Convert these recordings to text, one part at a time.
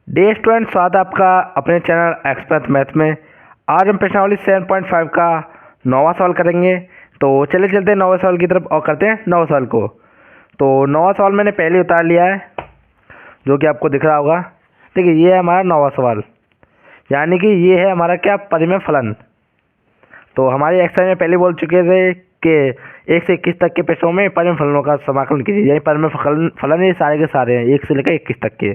Day student, स्वागत है आपका अपने चैनल एक्सपर्ट मैथ में। आज हम प्रश्नावली 7.5 का 9वां सवाल करेंगे। तो चले चलते हैं 9वें सवाल की तरफ और करते हैं 9वें सवाल को। तो 9वां सवाल मैंने पहले उतार लिया है, जो कि आपको दिख रहा होगा। देखिए, ये है हमारा 9वां सवाल, यानी कि ये है हमारा क्या, परिमेय फलन। तो हमारे एक्सरसाइज में पहले बोल चुके थे कि 1 से 21 तक के प्रश्नों में परिमेय फलनों का समाकलन कीजिए, यानी परिमेय फलन ये सारे के सारे हैं 1 से लेकर 21 तक के।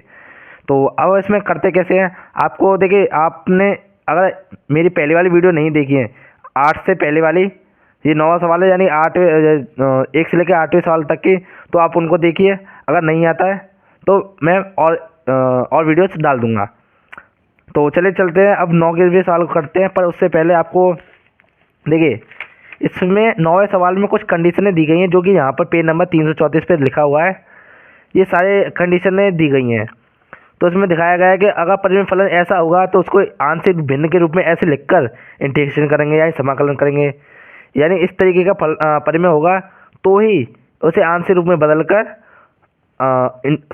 तो अब इसमें करते कैसे हैं, आपको देखिए, आपने अगर मेरी पहले वाली वीडियो नहीं देखी है, 8 से पहले वाली, ये 9वां सवाल है, यानी 1 से लेकर 8वें सवाल तक की, तो आप उनको देखिए। अगर नहीं आता है तो मैं और वीडियोस डाल दूंगा। तो चले चलते हैं अब 9वें सवाल को करते हैं। पर उससे पहले आपको देखिए, इसमें 9वें सवाल में कुछ कंडीशनें दी गई हैं, जो कि यहाँ पर पेज नंबर 334 पे लिखा हुआ है। ये सारे कंडीशनें दी गई हैं। तो इसमें दिखाया गया है कि अगर परिमेय फलन ऐसा होगा तो उसको आंशिक भिन्न के रूप में ऐसे लिखकर इंटीग्रेशन करेंगे, यानी समाकलन करेंगे। यानी इस तरीके का परिमेय होगा तो ही उसे आंशिक रूप में बदलकर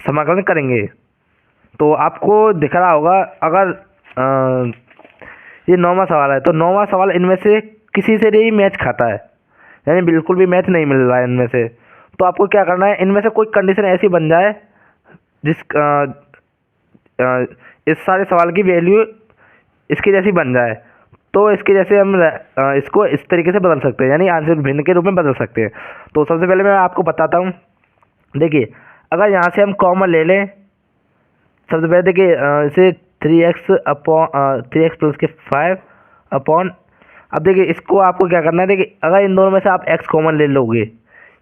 समाकलन करेंगे। तो आपको दिख रहा होगा, अगर ये 9वां सवाल है, तो 9वां सवाल इनमें से किसी से नहीं मैच खाता है, यानी बिल्कुल भी मैच नहीं मिल रहा है इनमें से। तो आपको क्या करना है, इनमें से कोई कंडीशन ऐसी बन जाए जिस इस सारे सवाल की वैल्यू इसके जैसी बन जाए, तो इसके जैसे हम इसको इस तरीके से बदल सकते हैं, यानी आंशिक भिन्न के रूप में बदल सकते हैं। तो सबसे पहले मैं आपको बताता हूँ। देखिए, अगर यहाँ से हम कॉमन ले लें, सबसे पहले देखिए, इसे 3x प्लस के 5 अपॉन, अब देखिए इसको आपको क्या करना है। देखिए, अगर इन दोनों में से आप x कॉमन ले लोगे,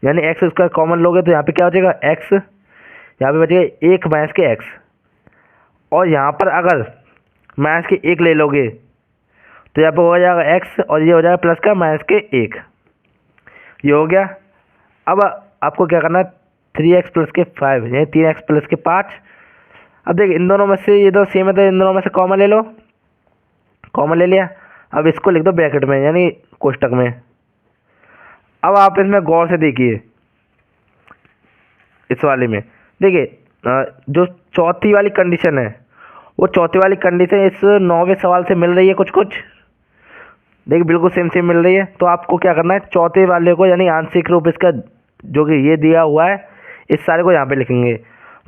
यानी एक्स स्क्वायर कॉमन लोगे, तो यहाँ पे क्या हो जाएगा, x, यहाँ पे बचेगा 1 माइनस के x। और यहाँ पर अगर माइनस के 1 ले लोगे, तो यहाँ पर हो जाएगा x, और ये हो जाएगा प्लस का माइनस के 1। ये हो गया। अब आपको क्या करना है, 3x प्लस के 5, यानी 3x प्लस के 5। अब देखिए, इन दोनों में से ये दो सेम है, तो इन दोनों में से कॉमन ले लो। कॉमन ले लिया, अब इसको लिख दो ब्रैकेट में, यानी कोष्टक में। अब आप इसमें गौर से देखिए, इस वाले में देखिए, जो चौथी वाली कंडीशन है, वो चौथी वाली कंडीशन इस 9वें सवाल से मिल रही है। कुछ कुछ देखिए, बिल्कुल सेम सेम मिल रही है। तो आपको क्या करना है, चौथे वाले को, यानी आंशिक रूप इसका जो कि ये दिया हुआ है, इस सारे को यहाँ पे लिखेंगे।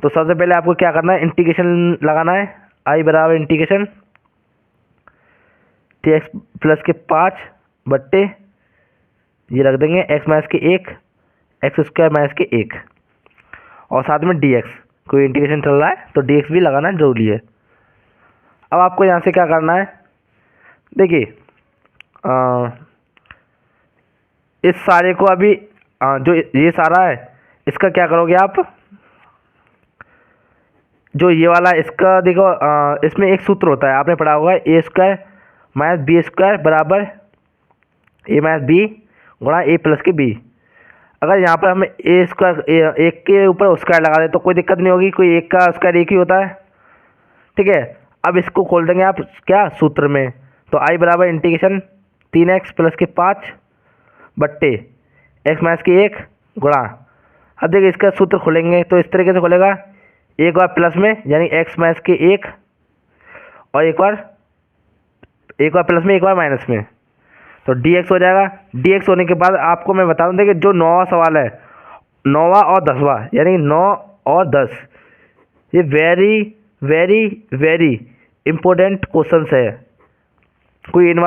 तो सबसे पहले आपको क्या करना है, इंटीग्रेशन लगाना है। आई बराबर इंटीग्रेशन 3x प्लस के 5 बट्टे, ये रख देंगे x माइनस के 1, एक्स स्क्वायर माइनस के 1, और साथ में dx, कोई इंटीग्रेशन चल रहा है तो dx भी लगाना जरूरी है। अब आपको यहाँ से क्या करना है, देखिए, इस सारे को अभी जो ये सारा है, इसका क्या करोगे आप, जो ये वाला इसका देखो, इसमें एक सूत्र होता है, आपने पढ़ा होगा, ए स्क्वायर माइनस बी स्क्वायर बराबर ए माइनस बी गुणा ए प्लस के बी। अगर यहाँ पर हम ए स्क्वायर एक के ऊपर स्क्वायर लगा दें तो कोई दिक्कत नहीं होगी, कोई एक का स्क्वायर एक ही होता है, ठीक है। अब इसको खोल देंगे आप क्या, सूत्र में। तो आई बराबर इंटीग्रेशन 3x प्लस के 5 बट्टे x माइनस के 1 गुणा, अब देखिए इसका सूत्र खोलेंगे तो इस तरीके से खोलेगा, एक बार प्लस में यानी x माइनस के 1, और एक बार प्लस में, एक बार माइनस में, तो dx हो जाएगा। dx होने के बाद आपको मैं बता दूँ, देखिए जो 9वां सवाल है, 9वां और 10वां, यानी 9 और 10, ये very very very important questions है। कोई इस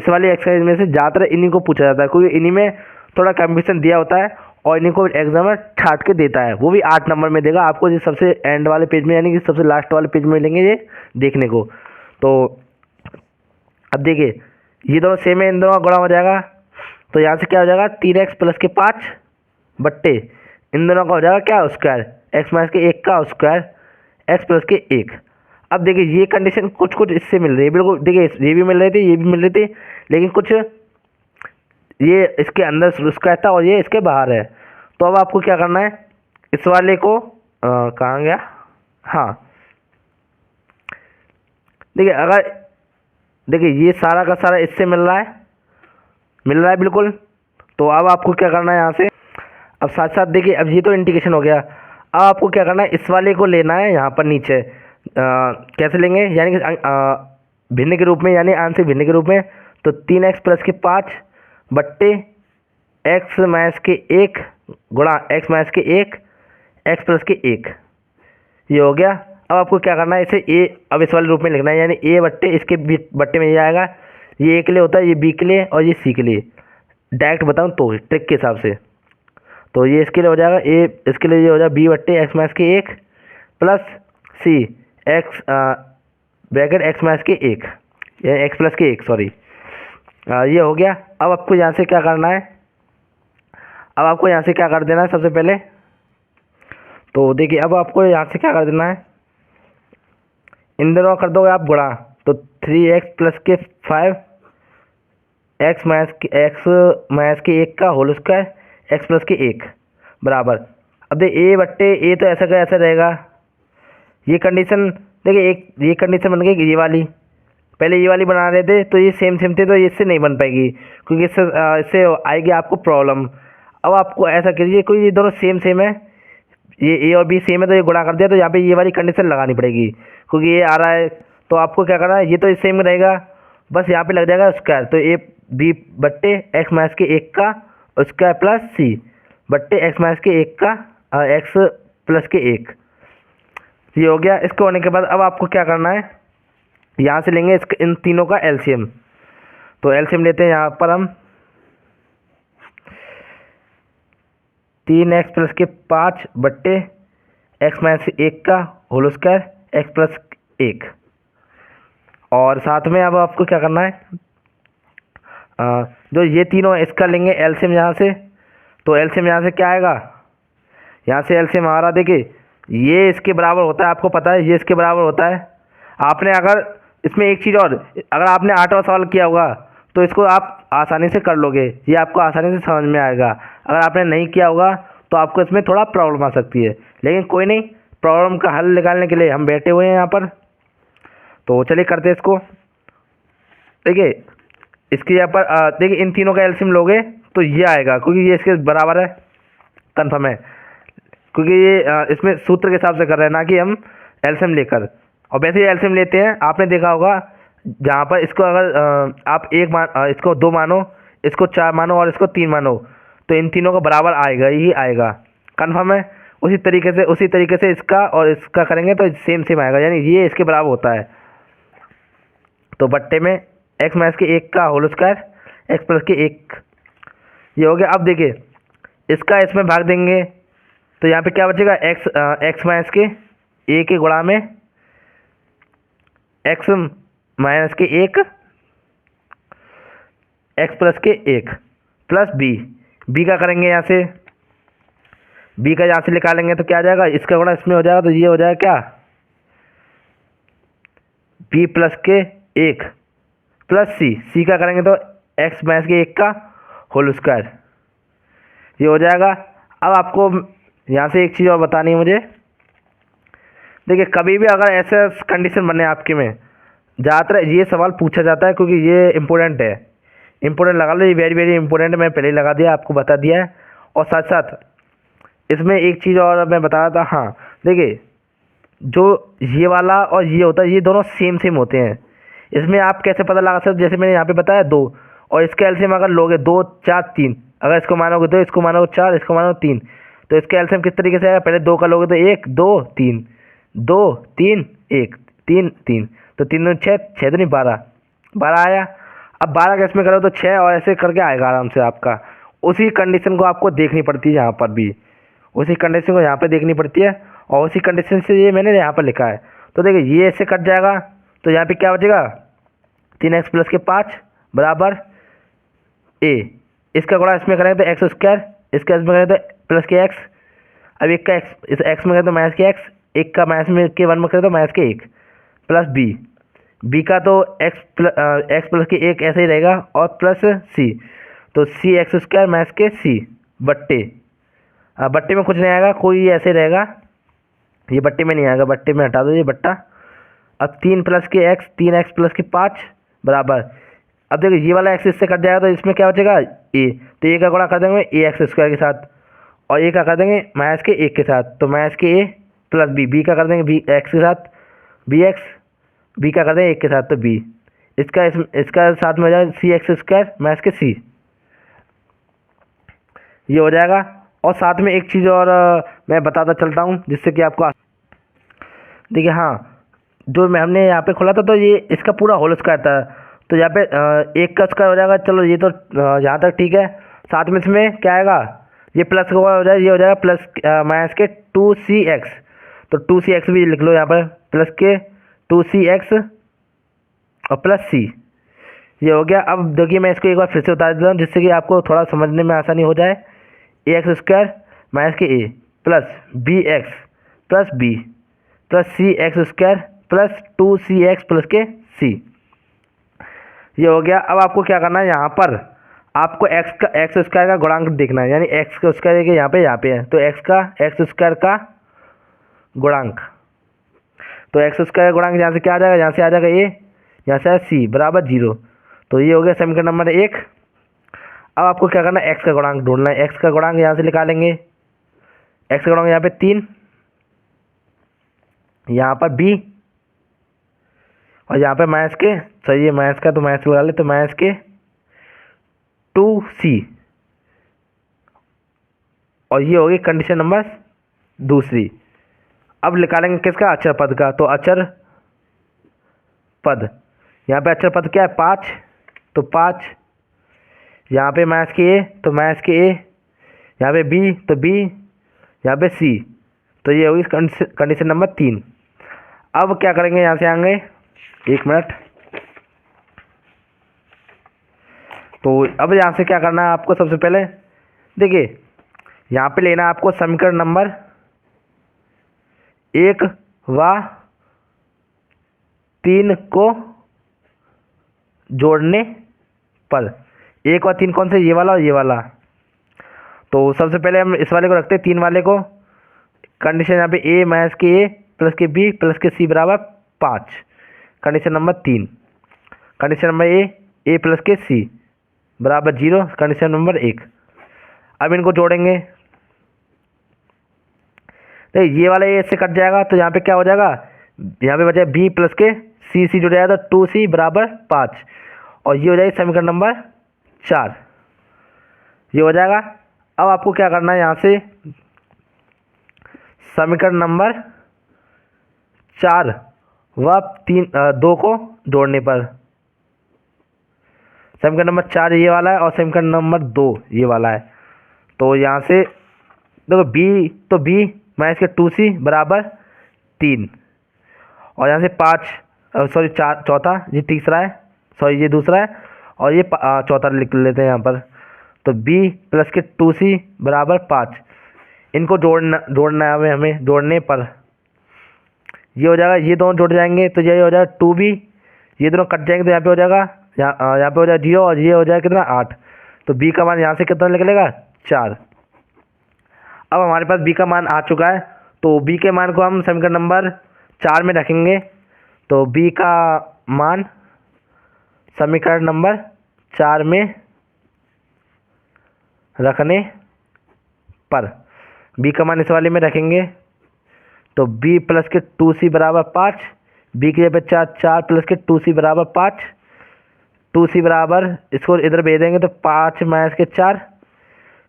वाले एक्सरसाइज में से ज़्यादातर इन्हीं को पूछा जाता है, कोई इन्हीं में थोड़ा कंपटीशन दिया होता है, और इन्हीं को एग्जामर छाट के देता है, वो भी 8 नंबर में देगा आपको, ये सबसे एंड वाले पेज में, यानी कि सबसे लास्ट वाले पेज में मिलेंगे ये देखने को। तो अब देखिए, ये दोनों सेम है, इन दोनों का गुणा हो जाएगा, तो यहाँ से क्या हो जाएगा, 3x प्लस के 5 बट्टे, इन दोनों का हो जाएगा क्या, स्क्वायर, x माइनस के 1 का स्क्वायर, x प्लस के 1। अब देखिए, ये कंडीशन कुछ कुछ इससे मिल रही है, बिल्कुल देखिए, ये भी मिल रही थी, ये भी मिल रही थी, लेकिन कुछ ये इसके अंदर स्क्वायर था और ये इसके बाहर है। तो अब आपको क्या करना है, इस वाले को कहाँ गया, हाँ देखिए, अगर देखिए ये सारा का सारा इससे मिल रहा है बिल्कुल। तो अब आपको क्या करना है, यहाँ से अब साथ साथ देखिए, अब ये तो इंटीग्रेशन हो गया। अब आपको क्या करना है, इस वाले को लेना है यहाँ पर नीचे, कैसे लेंगे, यानी कि भिन्न के रूप में, यानी आंशिक भिन्न के रूप में। तो 3x प्लस के 5 बट्टे x माइनस के 1 गुणा x माइनस के 1 x प्लस के 1, ये हो गया। अब आपको क्या करना है, इसे अब इस वाले रूप में लिखना है, यानी a बट्टे इसके बट्टे में ये आएगा। ये a के लिए होता है, ये b के लिए और ये c के लिए। डायरेक्ट बताऊँ तो ट्रिक के हिसाब से, तो ये इसके लिए हो जाएगा a, इसके लिए ये हो जाएगा b बट्टे x माइनस के 1 plus c x bracket x minus के 1, यानी x प्लस के 1, सॉरी। ये हो गया। अब आपको यहाँ से क्या करना है, अब आपको यहाँ से क्या कर देना है सबसे पहले, तो देखिए अब आपको यहाँ से क्या कर देना है, इन दोनों कर दोगे आप गुणा, तो 3x प्लस के 5 x माइनस के 1 का whole square x plus k 1 बराबर। अब देखिए a बट्टे a तो ऐसा का ऐसा रहेगा। ये कंडीशन देखिए, एक ये कंडीशन बन गई, ये वाली पहले ये वाली बना रहे थे तो ये सेम सेम थे, तो इससे नहीं बन पाएगी क्योंकि इससे आएगी आपको प्रॉब्लम। अब आपको ऐसा कीजिए, कोई ये दोनों सेम सेम है, ये ए और बी सेम है, तो ये गुणा कर दिया, तो यहाँ पे ये वाली कंडीशन लगानी पड़ेगी क्योंकि ये आ रहा है। तो आपको क्या करना है, ये तो सेम रहेगा, बस यहाँ पे लग जाएगा स्क्वायर। तो ए बी बट्टे एक्स माइनस के 1 का स्क्वायर प्लस सी बट्टे एक्स माइनस के 1 का एक्स प्लस के 1, ये हो गया। इसको होने के बाद अब आपको क्या करना है, यहाँ से लेंगे इन तीनों का एलसीएम। तो एलसीएम लेते हैं यहाँ पर हम 3x प्लस के 5 बट्टे एक्स माइनस 1 का होल स्क्वायर एक्स प्लस 1, और साथ में अब आपको क्या करना है, जो ये तीनों इसका लेंगे एलसीएम यहाँ से। तो एलसीएम यहाँ से क्या आएगा, यहाँ से एलसीएम आ रहा, देखिए ये इसके बराबर होता है, आपको पता है ये इसके बराबर होता है। आपने अगर इसमें एक चीज़ और, अगर आपने 8वां सवाल किया होगा तो इसको आप आसानी से कर लोगे, ये आपको आसानी से समझ में आएगा। अगर आपने नहीं किया होगा तो आपको इसमें थोड़ा प्रॉब्लम आ सकती है, लेकिन कोई नहीं, प्रॉब्लम का हल निकालने के लिए हम बैठे हुए हैं यहाँ पर। तो चलिए करते हैं इसको। देखिए इसके यहाँ पर देखिए इन तीनों का एलसीएम लोगे तो ये आएगा, क्योंकि ये इसके बराबर है, कन्फर्म है, क्योंकि ये इसमें सूत्र के हिसाब से कर रहे हैं, ना कि हम एलसीएम लेकर। और वैसे ही एलसीएम लेते हैं, आपने देखा होगा जहाँ पर इसको अगर आप इसको 2 मानो, इसको 4 मानो और इसको 3 मानो, तो इन तीनों का बराबर आएगा ही आएगा, कन्फर्म है। उसी तरीके से इसका और इसका करेंगे तो सेम सेम आएगा, यानी ये इसके बराबर होता है। तो बट्टे में एक्स माइनस के 1 का whole square x plus k 1, ये हो गया। अब देखिए इसका इसमें भाग देंगे तो यहाँ पे क्या बचेगा, एक्स माइनस के 1 के गुणा में एक्स माइनस के 1 x plus k 1 plus B का करेंगे, यहाँ से बी का यहाँ से निकालेंगे तो क्या आ जाएगा, इसका गुणा इसमें हो जाएगा, तो ये हो जाएगा क्या, बी प्लस के 1 प्लस सी का करेंगे तो एक्स माइनस के 1 का होल स्क्वायर, ये हो जाएगा। अब आपको यहाँ से एक चीज़ और बतानी है मुझे, देखिए कभी भी अगर ऐसा कंडीशन बने आपके में, ज़्यादातर ये सवाल पूछा जाता है क्योंकि ये इम्पोर्टेंट है, इम्पोर्टेंट लगा लो, ये वेरी वेरी इंपॉर्टेंट है, मैं पहले ही लगा दिया, आपको बता दिया है। और साथ साथ इसमें एक चीज़ और मैं बता रहा था, हाँ देखिए जो ये वाला और ये होता है, ये दोनों सेम सेम होते हैं। इसमें आप कैसे पता लगा सकते, जैसे मैंने यहाँ पे बताया 2, और इसका एलसीएम अगर लोगे 2 4 3, अगर इसको मानोगे 2, इसको मानोगे 4, इसको मानोगे 3, तो इसका एलसीएम किस तरीके से आएगा, पहले 2 का लोगे तो 1 2 3 2 3 1 3 3, तो 3 2 6 6 तो नहीं 12 आया। अब 12 का इसमें करो तो 6, और ऐसे करके आएगा आराम से आपका। उसी कंडीशन को आपको देखनी पड़ती है यहाँ पर भी, उसी कंडीशन को यहाँ पे देखनी पड़ती है, और उसी कंडीशन से ये मैंने यहाँ पर लिखा है। तो देखिए ये ऐसे कट जाएगा, तो यहाँ पे क्या बचेगा, 3x प्लस के 5 बराबर a, इसका गुणा इसमें करेंगे तो एक्स स्क्वायर, इसका इसमें करेंगे तो प्लस के एक्स, अब एक का एक्स इस एक्स में करें तो माइनस के एक्स, एक का माइनस में के 1 में करें तो माइनस के 1 प्लस बी का तो एक्स प्लस के 1 ऐसे ही रहेगा, और प्लस सी, तो सी एक्स स्क्वायर माइनस के सी बट्टे में कुछ नहीं आएगा, कोई ऐसे रहेगा, ये बट्टे में नहीं आएगा, बट्टे में हटा दो ये बट्टा। अब 3 प्लस के एक्स 3x प्लस के 5 बराबर, अब देखिए ये वाला एक्स इससे कट जाएगा तो इसमें क्या बचेगा ए, तो ए का गुणा कर देंगे ए एक्स स्क्वायर के साथ, और ए का कर देंगे माइनस के 1 के साथ, तो minus k a plus B का कर देंगे बी एक्स के साथ, बी एक्स, बी क्या करते हैं एक के साथ, तो बी, इसका साथ में हो जाएगा सी एक्स स्क्वायर माइनस के सी, ये हो जाएगा। और साथ में एक चीज़ और मैं बताता चलता हूँ जिससे कि आपको देखिए, हाँ जो मैं हमने यहाँ पे खोला था तो ये इसका पूरा होल स्क्वायर था, तो यहाँ पे एक का स्क्वायर हो जाएगा, चलो ये तो यहाँ तक ठीक है। साथ में इसमें क्या आएगा, ये प्लस हो जाएगा, ये हो जाएगा प्लस माइनस के 2cx, तो 2cx भी लिख लो यहाँ पर, प्लस के 2cx और प्लस सी, ये हो गया। अब देखिए मैं इसको एक बार फिर से बता देता हूँ जिससे कि आपको थोड़ा समझने में आसानी हो जाए। ए x square minus k a plus B x plus b plus c x square plus 2cx plus k c, ये हो गया। अब आपको क्या करना है, यहाँ पर आपको एक्स स्क्वायर का गुणांक देखना है, यानी एक्स का स्क्वायर के यहाँ पे है, तो एक्स स्क्वायर का गुणांक, तो एक्स स्क्वायर गुणांक यहाँ से क्या आ जाएगा, यहाँ से आ जाएगा ए, यहाँ से सी बराबर 0, तो ये हो गया समीकरण नंबर 1। अब आपको क्या करना है, एक्स का गुणांक ढूंढना है, एक्स का गुणांक यहाँ से निकालेंगे, एक्स का गुणांक यहाँ पे 3, यहाँ पर बी, और यहाँ पे माइनस के, सही है माइनस का तो माइनस लगा ले, तो माइनस के 2c, और ये होगी कंडीशन नंबर दूसरी। अब निकालेंगे किसका, अचर पद का, तो अचर पद, यहाँ पे अचर पद क्या है 5, तो 5, यहाँ पे माइनस के ए, तो माइनस के ए, यहाँ पे बी, तो बी, यहाँ पे सी, तो ये होगी कंडीशन नंबर 3। अब क्या करेंगे, यहाँ से आएंगे, 1 मिनट, तो अब यहाँ से क्या करना है आपको, सबसे पहले देखिए यहाँ पे लेना है आपको समीकरण नंबर 1 व 3 को जोड़ने पर, 1 व 3 कौन से, ये वाला और ये वाला, तो सबसे पहले हम इस वाले को रखते हैं 3 वाले को, कंडीशन यहाँ पे ए माइनस के ए प्लस के बी प्लस के सी बराबर 5, condition number 3, condition number A plus k सी बराबर 0, कंडीशन नंबर 1। अब इनको जोड़ेंगे, तो ये वाला ए से कट जाएगा, तो यहाँ पे क्या हो जाएगा, यहाँ पे बचा बी प्लस के सी जुड़ जाएगा, तो 2c बराबर 5, और ये हो जाएगी समीकरण नंबर 4, ये हो जाएगा। अब आपको क्या करना है, यहाँ से समीकरण नंबर 4 व 2 को जोड़ने पर, समीकरण नंबर 4 ये वाला है और समीकरण नंबर 2 ये वाला है, तो यहाँ से देखो बी, तो बी माइनस के 2c बराबर 3, और यहाँ से 5 सॉरी 4 चौथा, ये तीसरा है, सॉरी ये दूसरा है, और ये चौथा लिख लेते हैं यहाँ पर, तो b प्लस के 2c बराबर 5, इनको जोड़ना है हमें जोड़ने पर ये हो जाएगा, ये दोनों जुड़ जाएंगे तो ये हो जाएगा 2b, ये दोनों कट जाएंगे तो यहाँ पे हो जाएगा, यहाँ पे हो जाएगा 0, और ये हो जाएगा कितना 8, तो b का मान यहाँ से कितना निकलेगा 4। अब हमारे पास b का मान आ चुका है, तो b के मान को हम समीकरण नंबर 4 में रखेंगे, तो b का मान समीकरण नंबर 4 में रखने पर, b का मान इस वाले में रखेंगे, तो b प्लस के 2c बराबर 5, b की जगह 4 प्लस के 2c बराबर 5, 2c बराबर इसको इधर भेज देंगे तो 5 माइनस के 4,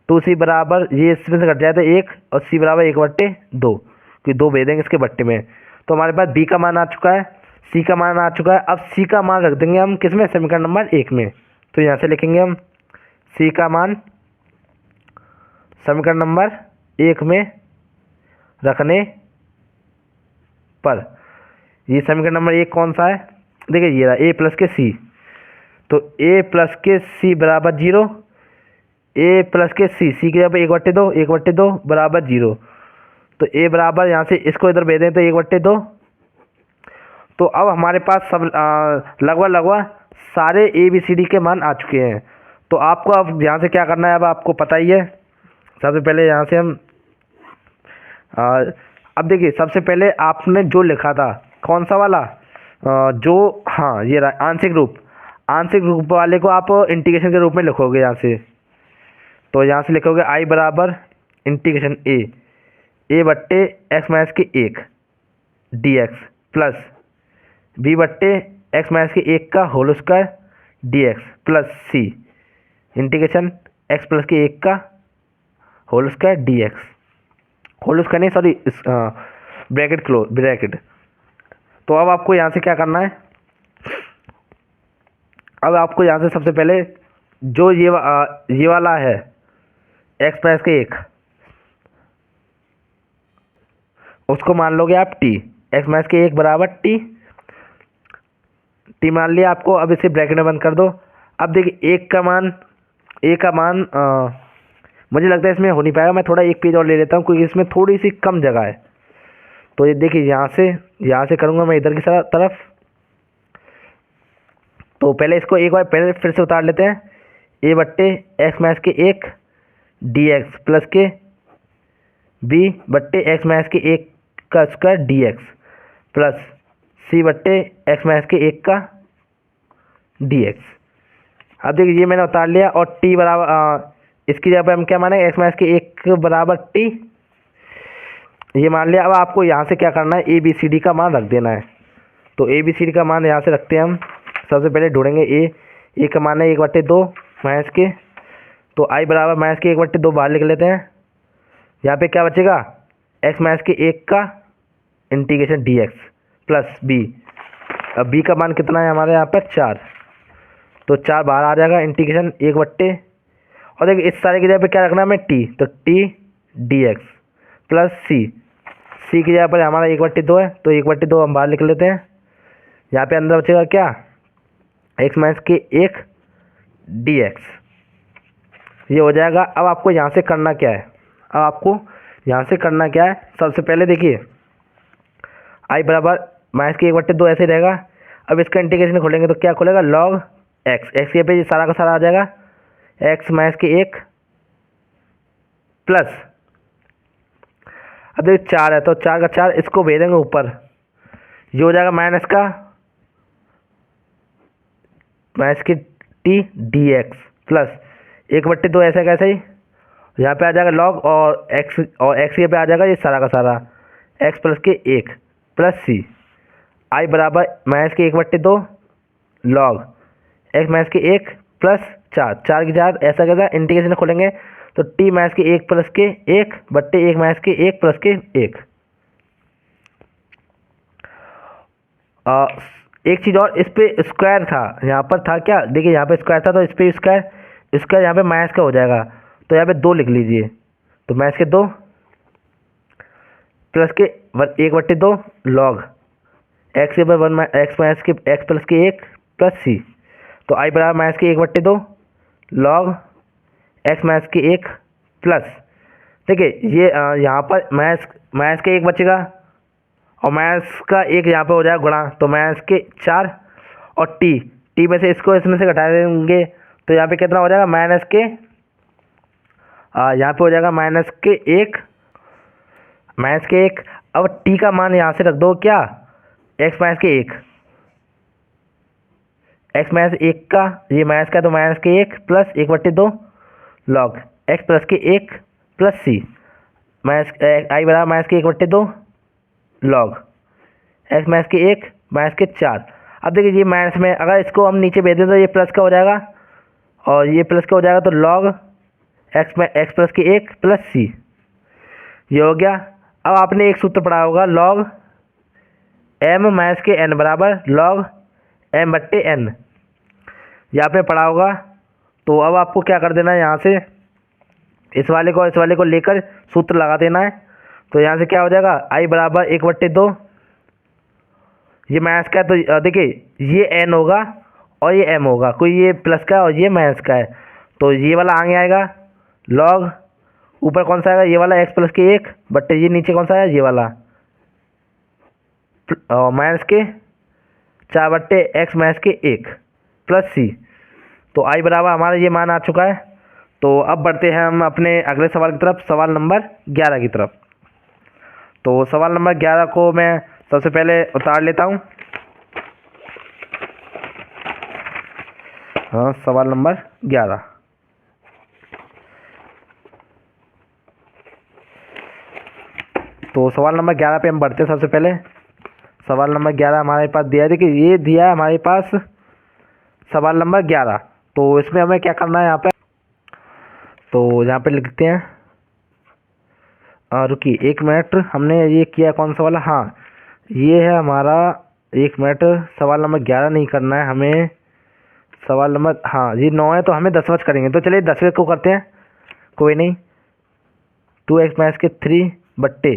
2c बराबर ये इसमें से कट जाए तो 1, और c बराबर 1/2, क्योंकि 2 भेज देंगे इसके बट्टे में, तो हमारे पास b का मान आ चुका है, c का मान आ चुका है। अब c का मान रख देंगे हम किस में, समीकरण नंबर 1 में, तो यहाँ से लिखेंगे हम c का मान समीकरण नंबर 1 में रखने पर, ये समीकरण नंबर 1 कौन सा है, देखिए ये रहा a प्लस के c, तो a प्लस के c बराबर 0, a प्लस के c की जगह 1/2 बराबर 0, तो a बराबर यहाँ से इसको इधर भेज दें तो 1/2, तो अब हमारे पास सब लगभग सारे ए बी सी डी के मान आ चुके हैं। तो आपको अब यहाँ से क्या करना है, अब आपको पता ही है, सबसे पहले यहाँ से हम अब देखिए सबसे पहले आपने जो लिखा था कौन सा वाला, जो हाँ ये रहा आंशिक रूप वाले को आप इंटीग्रेशन के रूप में लिखोगे यहाँ से, तो यहाँ से लिखोगे आई बराबर इंटीग्रेशन ए बट्टे एक्स माइनस के 1 डी एक्स प्लस बी बट्टे एक्स माइनस के 1 का whole square d x plus c integration x plus k 1 का whole square d x, whole square नहीं सॉरी, ब्रैकेट क्लोज ब्रैकेट। तो अब आपको यहाँ से क्या करना है, अब आपको यहाँ से सबसे पहले जो ये वाला है एक्स माइनस के 1, उसको मान लोगे आप टी, एक्स माइनस के 1 बराबर टी मान लिया आपको। अब इसे ब्रैकेट में बंद कर दो। अब देखिए ए का मान मुझे लगता है इसमें हो नहीं पाएगा, मैं थोड़ा एक पेज और ले लेता हूँ क्योंकि इसमें थोड़ी सी कम जगह है। तो ये देखिए यहाँ से करूँगा मैं इधर की तरफ। तो पहले इसको एक बार पहले फिर से उतार लेते हैं, ए बट्टे एक्स माइनस के 1 डी एक्स प्लस के बी बट्टे एक्स माइनस के 1 का स्क्वायर डी एक्स प्लस सी बट्टे एक्स माइनस के 1 का डी एक्स। अब देखिए ये मैंने उतार लिया और टी बराबर इसकी जगह पर हम क्या माने, एक्स माइनस के 1 बराबर टी, ये मान लिया। अब आपको यहाँ से क्या करना है, ए बी सी डी का मान रख देना है। तो ए बी सी डी का मान यहाँ से रखते हैं हम। सबसे पहले ढूंढेंगे ए का मान है 1/2 माइनस के, तो आई बराबर माइनस के 1/2 बाहर लिख लेते हैं। यहाँ पे क्या बचेगा, एक्स माइनस के 1 का integration D x plus B. अब बी का मान कितना है हमारे यहाँ पर 4, तो 4 बाहर आ जाएगा इंटीग्रेशन 1/, और देखिए इस सारे की जगह पे क्या रखना है हमें टी, तो टी डी एक्स प्लस सी की जगह पर हमारा 1/2 है, तो 1/2 हम बाहर लिख लेते हैं। यहाँ पे अंदर बचेगा क्या, एक्स माइनस के 1 डी एक्स, ये हो जाएगा। अब आपको यहाँ से करना क्या है, सबसे पहले देखिए आई बराबर माइनस के 1/2 ऐसे ही रहेगा। अब इसका इंटीग्रेशन खोलेंगे तो क्या खुलेगा, लॉग एक्स के पे ये सारा का सारा आ जाएगा, एक्स माइनस के 1 प्लस, अब देखिए 4 है तो 4 का 4 इसको भेजेंगे ऊपर, ये हो जाएगा माइनस के टी डी एक्स प्लस 1/2 ऐसा कैसे ही, यहाँ पे आ जाएगा लॉग और एक्स के पे आ जाएगा ये सारा का सारा, एक्स प्लस के 1 प्लस सी, आई बराबर माइनस के 1/2 लॉग एक्स माइनस के 1 प्लस 4 की 4 ऐसा कैसा, इंटीग्रेशन खोलेंगे तो टी माइनस के 1 प्लस के 1 बट्टे 1 माइनस के 1 प्लस के 1। एक चीज़ और, इस पे स्क्वायर था, यहाँ पर था क्या, देखिए यहाँ पे स्क्वायर था तो इस पे स्क्वायर यहाँ पे माइनस का हो जाएगा, तो यहाँ पे 2 लिख लीजिए, तो माइनस के 2 प्लस के 1/2 लॉग एक्स के ऊपर 1 एक्स माइनस के एक्स प्लस के 1 प्लस सी, तो आई बराबर माइनस के 1/2 लॉग एक्स माइनस के 1 प्लस, देखिए ये यहाँ पर माइनस के 1 बचेगा और माइनस का 1 यहाँ पे हो जाएगा गुणा, तो माइनस के 4 और टी में से इसको इसमें से घटा देंगे तो यहाँ पे कितना हो जाएगा, माइनस के यहाँ पे हो जाएगा माइनस के 1। अब टी का मान यहाँ से रख दो क्या, एक्स माइनस के 1 का, ये माइनस का तो माइनस के 1 plus 1/2 log x plus k 1 plus सी, आई बराबर माइनस के 1/2 लॉग एक्स माइनस के 1 माइनस के 4। अब देखिए ये माइनस में अगर इसको हम नीचे भेज दें तो ये प्लस का हो जाएगा और ये प्लस का हो जाएगा, तो log x plus k 1 plus सी, ये हो गया। अब आपने एक सूत्र पढ़ा होगा, लॉग एम माइनस के एन बराबर लॉग एम बट्टे एन, ये आपने पढ़ा होगा। तो अब आपको क्या कर देना है, यहाँ से इस वाले को लेकर सूत्र लगा देना है। तो यहाँ से क्या हो जाएगा, आई बराबर 1/2, ये माइनस का है तो देखिए ये एन होगा और ये एम होगा, कोई ये प्लस का है और ये माइनस का है, तो ये वाला आगे आएगा लॉग, ऊपर कौन सा आएगा, ये वाला एक्स प्लस के 1 बट्टे ये नीचे कौन सा है, ये वाला माइनस के 4 बट्टे एक्स माइनस के 1 प्लस सी। तो आई बराबर हमारा ये मान आ चुका है। तो अब बढ़ते हैं हम अपने अगले सवाल की तरफ, सवाल नंबर 11 की तरफ। तो सवाल नंबर 11 को मैं सबसे पहले उतार लेता हूँ। हाँ, सवाल नंबर 11। तो सवाल नंबर 11 पे हम बढ़ते हैं। सबसे पहले सवाल नंबर 11 हमारे पास दिया है। देखिए ये दिया है हमारे पास सवाल नंबर 11। तो इसमें हमें क्या करना है यहाँ पे, तो यहाँ पे लिखते हैं, रुकिए 1 मिनट, हमने ये किया कौन सा वाला, हाँ ये है हमारा, 1 मिनट, सवाल नंबर 11 नहीं करना है हमें, सवाल नंबर, हाँ ये 9 है तो हमें 10वां करेंगे। तो चलिए 10वें को करते हैं, कोई नहीं। 2x माइनस के 3 बट्टे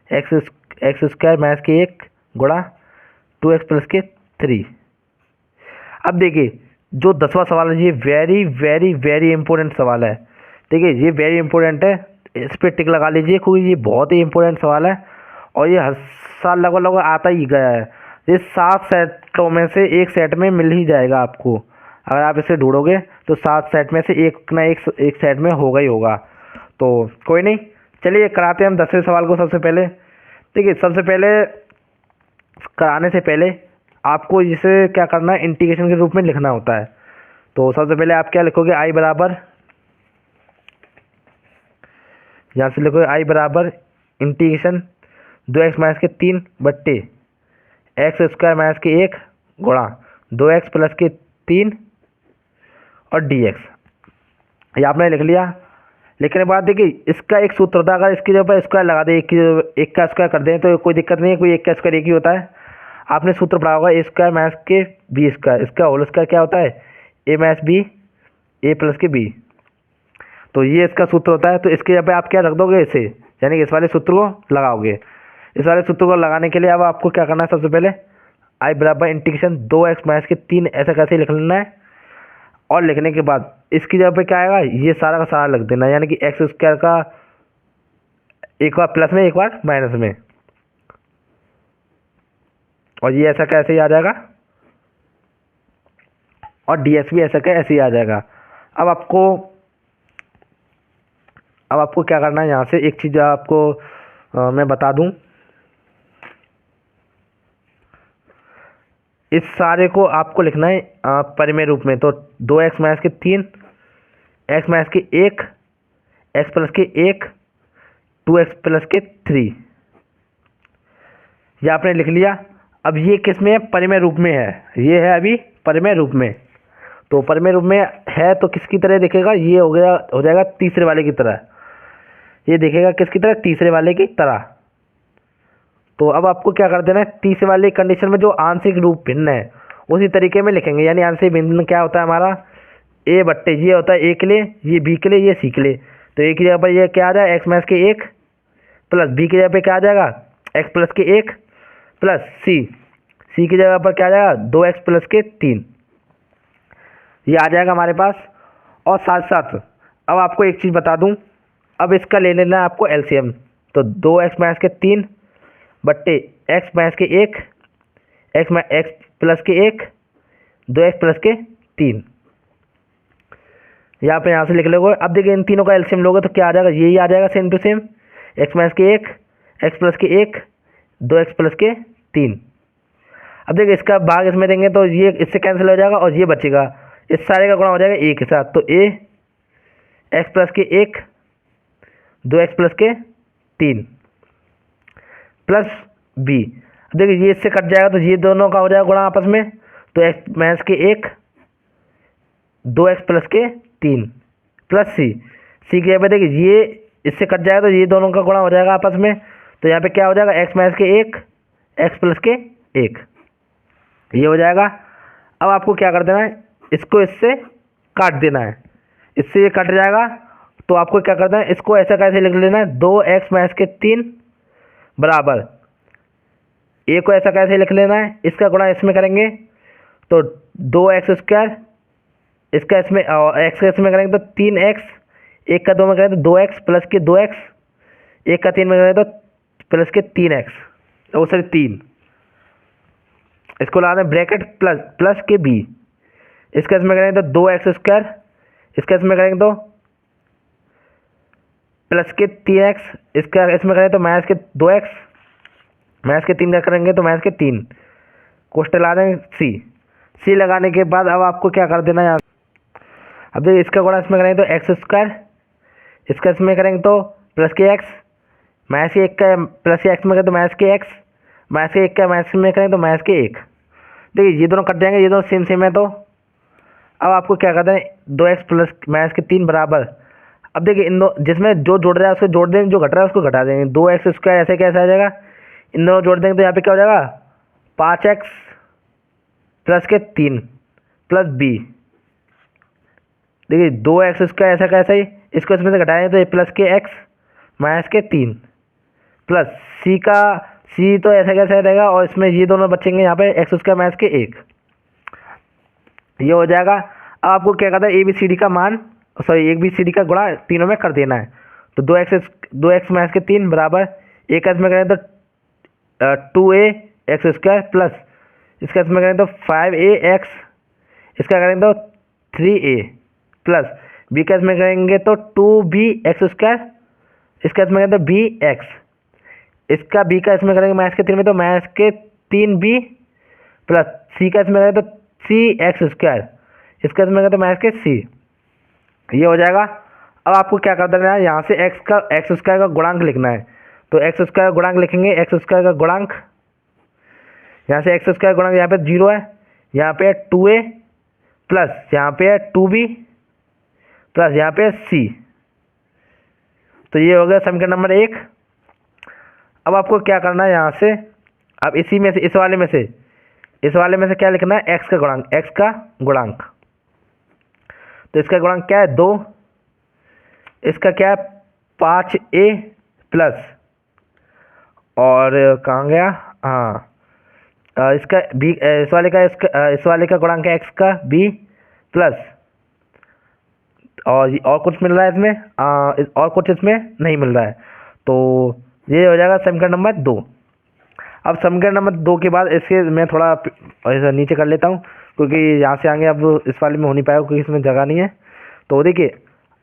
एक्स स्क्वायर माइनस के 1 गुणा 2x प्लस के 3। अब देखिए जो 10वां सवाल है ये वेरी वेरी वेरी इंपॉर्टेंट सवाल है। देखिए ये वेरी इंपॉर्टेंट है, इस पर टिक लगा लीजिए क्योंकि ये बहुत ही इंपॉर्टेंट सवाल है और ये हर साल लगभग लगभग आता ही गया है। ये 7 सेटों में से एक सेट में मिल ही जाएगा आपको, अगर आप इसे ढूंढोगे तो 7 सेट में से एक ना एक सेट में होगा ही होगा। तो कोई नहीं, चलिए कराते हैं हम 10वें सवाल को। सबसे पहले देखिए, सबसे पहले कराने से पहले आपको इसे क्या करना है, इंटीग्रेशन के रूप में लिखना होता है। तो सबसे पहले आप क्या लिखोगे, आई बराबर, यहाँ से लिखोगे आई बराबर इंटीग्रेशन 2x माइनस के 3 बट्टे एक्स स्क्वायर माइनस के 1 गुणा 2x प्लस के 3 और dx। ये आपने लिख लिया। लिखने के बाद देखिए इसका एक सूत्र होता है, अगर इसकी जगह पर स्क्वायर लगा दें, एक का स्क्वायर कर दें तो कोई दिक्कत नहीं है, कोई एक का स्क्वायर एक ही होता है। आपने सूत्र पढ़ा होगा, ए स्क्वायर माइनस के बी स्क्वायर, इसका होल स्क्वायर क्या होता है, ए माइनस बी ए प्लस के बी। तो ये इसका सूत्र होता है। तो इसके जगह पे आप क्या रख दोगे, इसे यानी कि इस वाले सूत्र को लगाओगे। इस वाले सूत्र को लगाने के लिए अब आपको क्या करना है, सबसे पहले आई बराबर इंटीग्रेशन 2x माइनस के 3 ऐसा कैसे लिख लेना है, और लिखने के बाद इसकी जगह पे क्या आएगा, ये सारा का सारा लिख देना, यानी कि एक्स स्क्वायर का एक बार प्लस में एक बार माइनस में, और ये ऐसा कैसे ही आ जाएगा, और dx भी ऐसा क्या ऐसे ही आ जाएगा। अब आपको क्या करना है, यहाँ से एक चीज़ आपको मैं बता दूं, इस सारे को आपको लिखना है परिमेय रूप में। तो 2x माइनस के 3 x माइनस के 1 x plus k 1 2x plus के 3, ये आपने लिख लिया। अब ये किस में है, परिमेय रूप में है, ये है अभी परिमेय रूप में। तो परिमेय रूप में है तो किसकी तरह दिखेगा, ये हो जाएगा तीसरे वाले की तरह, ये दिखेगा किसकी तरह, तीसरे वाले की तरह। तो अब आपको क्या कर देना है, तीसरे वाले कंडीशन में जो आंशिक रूप भिन्न है उसी तरीके में लिखेंगे। यानी आंशिक भिन्न क्या होता है हमारा, ए बट्टे ये होता है ए के लिए, ये बी के लिए, ये सी के लिए। तो ए की जगह पर ये क्या आ जाएगा, एक्स माइनस के 1 प्लस बी की जगह पर क्या आ जाएगा, एक्स प्लस के 1 प्लस सी की जगह पर क्या आ जाएगा, 2x प्लस के 3, ये आ जाएगा हमारे पास। और साथ साथ अब आपको एक चीज़ बता दूं, अब इसका ले लेना है आपको एलसीएम। तो 2x माइनस के 3 बट्टे एक्स माइनस के 1 x plus k 1 2x plus के 3, यहाँ से लिख लोगे। अब देखिए इन तीनों का एलसीएम लोगे तो क्या आ जाएगा, यही आ जाएगा same to same, X minus के 1 x plus k 1 2x plus के 3। अब देखिए इसका भाग इसमें देंगे तो ये इससे कैंसिल हो जाएगा और ये बचेगा, इस सारे का गुणा हो जाएगा ए के साथ। तो ए x plus k 1 2x plus के 3 प्लस बी। देखिए ये इससे कट जाएगा तो ये दोनों का हो जाएगा गुणा आपस में। तो एक्स माइनस के 1 2x प्लस के 3 प्लस सी की जगह पे देखिए ये इससे कट जाएगा तो ये दोनों का गुणा हो जाएगा आपस में। तो यहाँ पे क्या हो जाएगा, एक्स माइनस के 1 एक्स प्लस के 1, ये हो जाएगा। अब आपको क्या कर देना है, इसको इससे काट देना है, इससे ये कट जाएगा। तो आपको क्या करना है, इसको ऐसा कैसे लिख लेना है, 2x माइनस के 3 बराबर ए को ऐसा कैसे लिख लेना है, इसका गुणा इसमें करेंगे तो 2x स्क्वायर, इसका इसमें एक्स का इसमें करेंगे तो 3x, एक का 2 में करेंगे तो 2x प्लस के 2x, एक का 3 में करेंगे तो प्लस के 3x, वो सॉरी 3, इसको ला दें ब्रैकेट प्लस के b, इसका इसमें करेंगे तो 2x स्क्वायर, इसका इसमें करेंगे तो प्लस के 3x, इसका इसमें करेंगे तो माइनस के 2x, माइनस के 3 का करेंगे तो माइनस के 3, कोष्टक ला दें सी लगाने के बाद अब आपको क्या कर देना है यहाँ। अब देखिए इसका गुणा इसमें करेंगे तो एक्स स्क्वायर, इसका इसमें करेंगे तो प्लस के एक्स, माइनस के 1 का प्लस के एक्स में करें तो माइनस के एक्स, माइनस के 1 का माइनस में करें तो माइनस के 1। देखिए ये दोनों कट जाएंगे, ये दोनों सेम सेम है। तो अब आपको क्या करना है, 2x प्लस माइनस के 3 बराबर, अब देखिए इन दो जिसमें जो जुड़ रहा है उसको जोड़ देंगे, जो घट रहा है उसको घटा देंगे। 2x स्क्वायर ऐसे कैसे आ जाएगा, इन दोनों जोड़ देंगे तो यहाँ पे क्या हो जाएगा 5x प्लस के 3 प्लस b। देखिए 2x स्क्वायर ऐसा कैसा ही, इसको इसमें से घटाएंगे तो ये प्लस के x माइनस के 3 प्लस c का c तो ऐसा कैसा रहेगा, और इसमें ये दोनों बचेंगे यहाँ पे x स्क्वायर माइनस के 1, ये हो जाएगा। अब आपको क्या कहता है ए बी सी डी का मान, सॉरी एक बी सी डी का गुणा तीनों में कर देना है। तो 2x माइनस के 3 बराबर एक का इसमें करें तो 2a एक्स स्क्वायर प्लस इसका इसमें करें तो 5a x, इसका करें तो 3a प्लस बी का इसमें करेंगे तो 2b एक्स स्क्वायर, इसका इसमें करें तो b x, इसका b का इसमें करेंगे माइनस के 3 में तो माइनस के 3b प्लस c का इसमें करें तो c एक्स स्क्वायर, इसका इसमें करें तो माइनस के c, ये हो जाएगा। अब आपको क्या कर देना है, यहाँ से एक्स स्क्वायर का गुणांक लिखना है। तो एक्स स्क्वायर गुणांक लिखेंगे, एक्स स्क्वायर का गुणांक, यहाँ से एक्स स्क्वायर गुणांक यहाँ पे 0 है, यहाँ पे 2a प्लस यहाँ पे 2b प्लस यहाँ पे c। तो ये हो गया समीकरण नंबर 1। अब आपको क्या करना है, यहाँ से अब इसी में से इस वाले में से क्या लिखना है, एक्स का गुणांक। तो इसका गुणांक क्या है 2, इसका क्या है 5a प्लस, और कहाँ गया, हाँ इसका b, इस वाले का गुणांक है x का b प्लस, और कुछ मिल रहा है इसमें, और कुछ इसमें नहीं मिल रहा है। तो ये हो जाएगा समीकरण नंबर 2। अब समीकरण नंबर 2 के बाद इसके मैं थोड़ा ऐसा नीचे कर लेता हूँ, क्योंकि यहाँ से आगे अब इस वाले में हो नहीं पाएगा क्योंकि इसमें जगह नहीं है। तो देखिए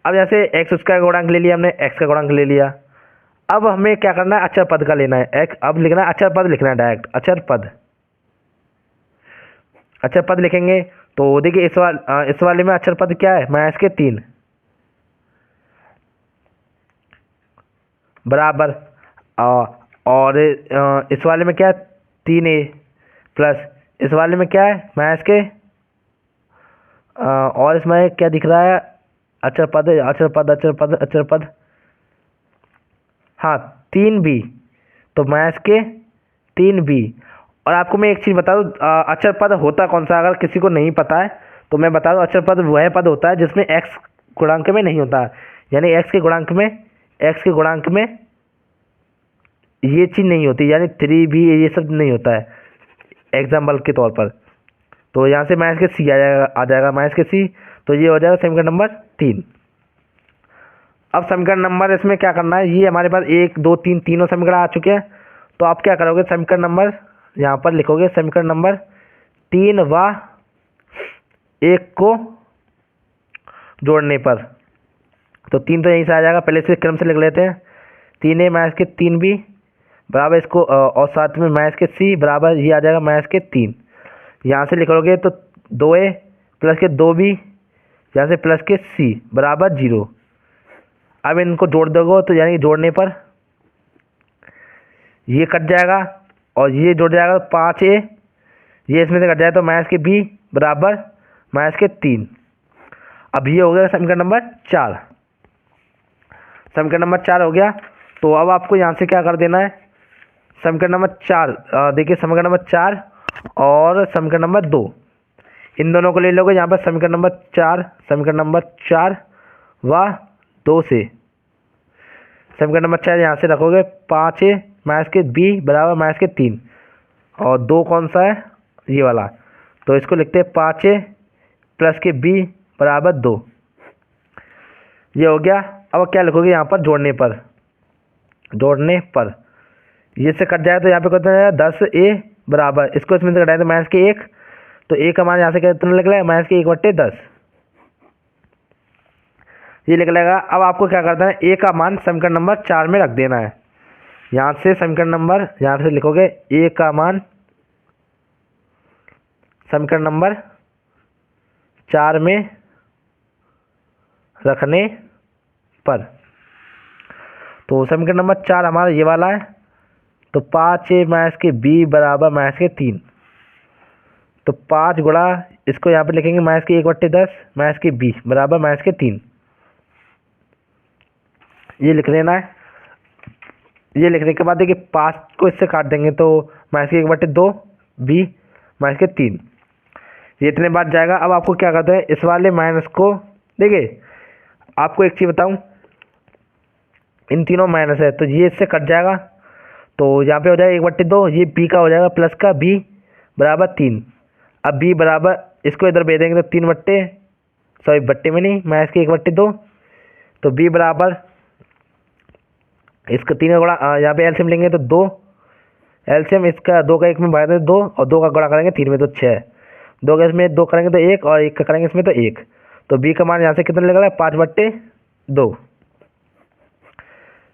अब जैसे एक्स उसका गुणांक ले लिया हमने, एक्स का गुणांक ले लिया। अब हमें क्या करना है, अचर पद का लेना है। अब लिखना है अचर पद, लिखना है डायरेक्ट अचर पद लिखेंगे। तो देखिए इस वाले में अचर पद क्या है, माइनस के 3 बराबर, और इस वाले में क्या है 3a प्लस, इस वाले में क्या है माइनस के, और इसमें क्या दिख रहा है अचर पद, हाँ 3b, तो माइनस के 3b। और आपको मैं एक चीज़ बता दूँ, अचर पद होता कौन सा, अगर किसी को नहीं पता है तो मैं बता दूँ, अचर पद वह पद होता है जिसमें x गुणांक में नहीं होता, यानी x के गुणांक में ये चीज़ नहीं होती, यानी 3b ये सब नहीं होता है एग्जाम्पल के तौर पर। तो यहाँ से माइनस के c आ जाएगा माइनस के c। तो ये हो जाएगा समीकरण नंबर 3। अब समीकरण नंबर इसमें क्या करना है, ये हमारे पास 1 2 3 तीनों समीकरण आ चुके हैं। तो आप क्या करोगे, समीकरण नंबर यहाँ पर लिखोगे, समीकरण नंबर 3 व 1 को जोड़ने पर। तो 3 तो यहीं से आ जाएगा, पहले से क्रम से लिख लेते हैं। 3a माइनस के 3b बराबर इसको, और साथ में माइनस के c बराबर ये आ जाएगा माइनस के 3। यहाँ से लिखोगे तो 2a प्लस के 2b, यहाँ से प्लस के c बराबर 0। अब इनको जोड़ दोगे तो यानी जोड़ने पर ये कट जाएगा और ये जुड़ जाएगा 5a, ये इसमें से कट जाए तो माइनस के b बराबर माइनस के 3। अब ये हो गया समीकरण नंबर 4। समीकरण नंबर 4 हो गया। तो अब आपको यहाँ से क्या कर देना है, समीकरण नंबर 4, देखिए समीकरण नंबर 4 और समीकरण नंबर 2, इन दोनों को ले लोगे यहाँ पर समीकरण नंबर 4 व 2 से समीकरण नंबर 4 यहाँ से रखोगे 5a माइनस के b बराबर माइनस के 3, और 2 कौन सा है ये वाला, तो इसको लिखते हैं 5a प्लस के b बराबर 2। ये हो गया। अब क्या लिखोगे यहाँ पर जोड़ने पर ये से कट जाए तो यहाँ पे कितना है 10a बराबर, इसको इसमें से कटाए तो माइनस के 1, तो a का मान यहाँ से कितना निकला है माइनस के 1/10, ये निकलेगा। अब आपको क्या करना है, a का मान समीकरण नंबर 4 में रख देना है। यहाँ से समीकरण नंबर यहाँ से लिखोगे a का मान समीकरण नंबर 4 में रखने पर। तो समीकरण नंबर 4 हमारा ये वाला है। तो 5a माइनस के b बराबर माइनस के 3। तो 5 गुणा इसको यहाँ पे लिखेंगे माइनस के 1/10 माइनस के b बराबर माइनस के 3। ये लिख लेना है। ये लिखने के बाद देखिए 5 को इससे काट देंगे तो माइनस के 1/2 b माइनस के 3, ये इतने बार जाएगा। अब आपको क्या करते हैं, इस वाले माइनस को, देखिए आपको एक चीज़ बताऊं, इन तीनों माइनस है तो ये इससे कट जाएगा। तो यहाँ पे हो जाएगा 1/2, ये b का हो जाएगा प्लस का b बराबर 3। अब b बराबर, इसको इधर भेज देंगे तो 3 बट्टे, सॉरी बट्टे में नहीं, माइनस के 1/2। तो b बराबर इसका 3 का गुणा, यहाँ पे एलसीएम लेंगे तो 2, एलसीएम इसका 2 का 1 में भाग देंगे 2 और 2 का गुणा करेंगे 3 में तो 6, 2 का इसमें 2 करेंगे तो 1 और 1 का करेंगे इसमें तो 1। तो b का मान यहाँ से कितना निकला है, 5/2,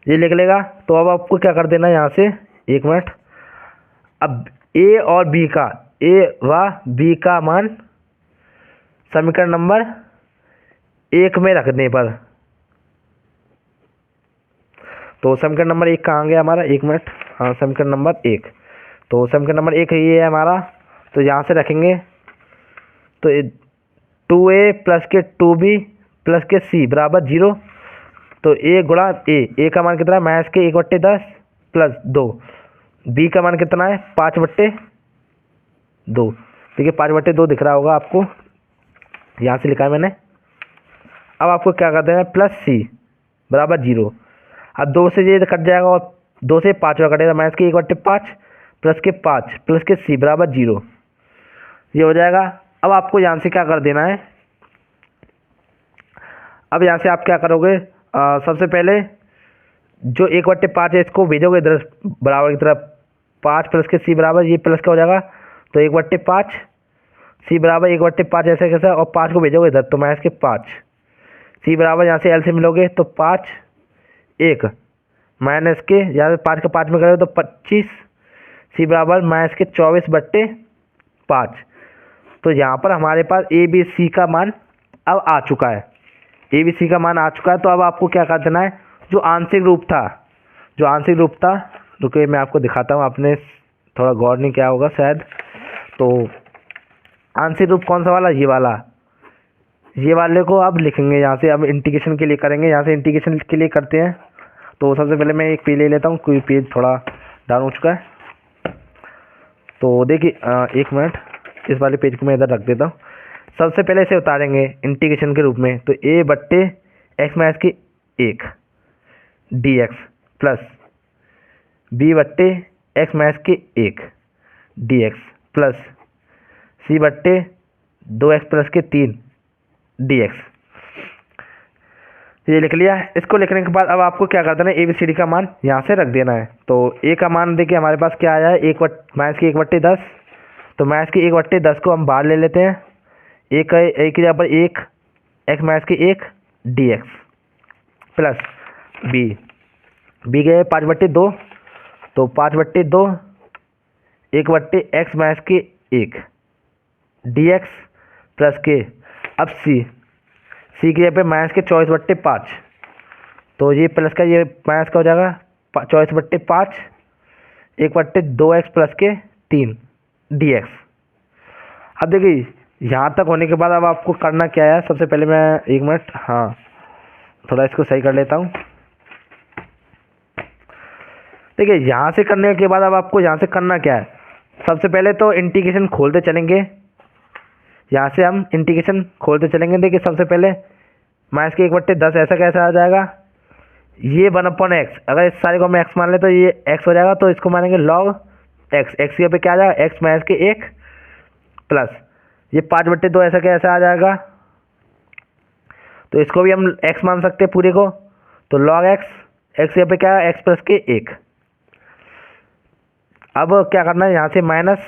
ये लिख लेगा। तो अब आपको क्या कर देना है यहाँ से, 1 मिनट, अब a और b का, a व b का मान समीकरण नंबर 1 में रखने पर, तो समीकरण नंबर 1 कहाँ गया हमारा, 1 मिनट, हाँ समीकरण नंबर 1, तो समीकरण नंबर 1 ये है हमारा। तो यहाँ से रखेंगे तो 2a प्लस के 2b प्लस के c बराबर 0। तो a गुणा a का मान कितना है, माइनस के 1/10 प्लस 2, b का मान कितना है 5/2। देखिए 5/2 दिख रहा होगा आपको, यहाँ से लिखा है मैंने। अब आपको क्या कर देना है, प्लस c बराबर 0। अब 2 से ये कट जाएगा और 2 से 5 कटेगा, माइनस के 1/5 प्लस के 5 प्लस के c बराबर 0, ये हो जाएगा। अब आपको यहाँ से क्या कर देना है, अब यहाँ से आप क्या करोगे, सबसे पहले जो 1/5 है इसको भेजोगे इधर बराबर की तरफ, 5 प्लस के c बराबर, ये प्लस का हो जाएगा तो 1/5, c बराबर 1/5 ऐसे कैसे, और 5 को भेजोगे इधर तो माइनस के 5, c बराबर यहाँ से एलसीएम मिलोगे तो 5 1 माइनस के, यहाँ से 5 का 5 में करोगे तो 25, c बराबर माइनस के 24/5। तो यहाँ पर हमारे पास ए बी सी का मान अब आ चुका है, ए बी सी का मान आ चुका है। तो अब आपको क्या कर देना है, जो आंशिक रूप था, रुकिए मैं आपको दिखाता हूँ, आपने थोड़ा गौर नहीं किया होगा शायद। तो आंशिक रूप कौन सा वाला, ये वाले को अब लिखेंगे यहाँ से, अब इंटीग्रेशन के लिए करेंगे, यहाँ से इंटीग्रेशन के लिए करते हैं। तो सबसे पहले मैं एक पेज ले लेता हूँ, कोई पेज थोड़ा डाउन हो चुका है। तो देखिए 1 मिनट, इस वाले पेज को मैं इधर रख देता हूँ। सबसे पहले इसे उतारेंगे इंटीग्रेशन के रूप में, तो a/x माइनस के 1 dx प्लस b/x माइनस के 1 dx प्लस c/2x प्लस के 3 dx, ये लिख लिया। इसको लिखने के बाद अब आपको क्या कर देना है, ABCD का मान यहाँ से रख देना है। तो a का मान देखिए हमारे पास क्या आया है, माइनस के 1/10, तो माइनस के 1/10 को हम बाहर ले लेते हैं, a की जगह पर 1 x माइनस के 1 dx प्लस b गए 5/2, तो 5/2 1/x माइनस के 1 dx प्लस के, अब c की जगह पे माइनस के 24/5, तो ये प्लस का ये माइनस का हो जाएगा 24/5 1/2x प्लस के 3 dx। अब देखिए यहाँ तक होने के बाद अब आपको करना क्या है, सबसे पहले मैं 1 मिनट, हाँ थोड़ा इसको सही कर लेता हूँ। देखिए यहाँ से करने के बाद अब आपको यहाँ से करना क्या है, सबसे पहले तो इंटीग्रेशन खोलते चलेंगे, यहाँ से हम इंटीग्रेशन खोलते चलेंगे। देखिए सबसे पहले माइनस के 1/10 ऐसा कैसा आ जाएगा, ये 1/x, अगर इस सारे को हम x मान ले तो ये x हो जाएगा, तो इसको मानेंगे log x, x के पे क्या आ जाएगा x माइनस के 1 प्लस ये 5/2 ऐसा कैसा आ जाएगा, तो इसको भी हम x मान सकते हैं पूरे को, तो log x के पे क्या है x प्लस के 1। अब क्या करना है, यहाँ से माइनस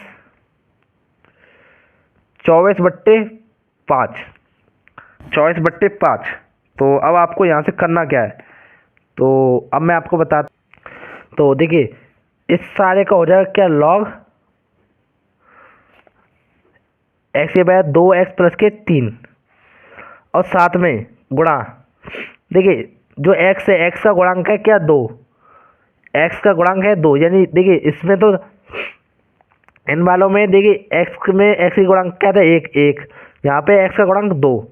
24/5, तो अब आपको यहाँ से करना क्या है, तो अब मैं आपको बता, तो देखिए इस सारे का हो जाएगा क्या log x के बाद 2x प्लस के 3 और साथ में गुणा, देखिए जो x है x का गुणांक है क्या 2, एक्स का गुणांक है 2, यानी देखिए इसमें तो इन वालों में देखिए एक्स में एक्स की गुणांक क्या था 1 1, यहाँ पे एक्स का गुणांक 2।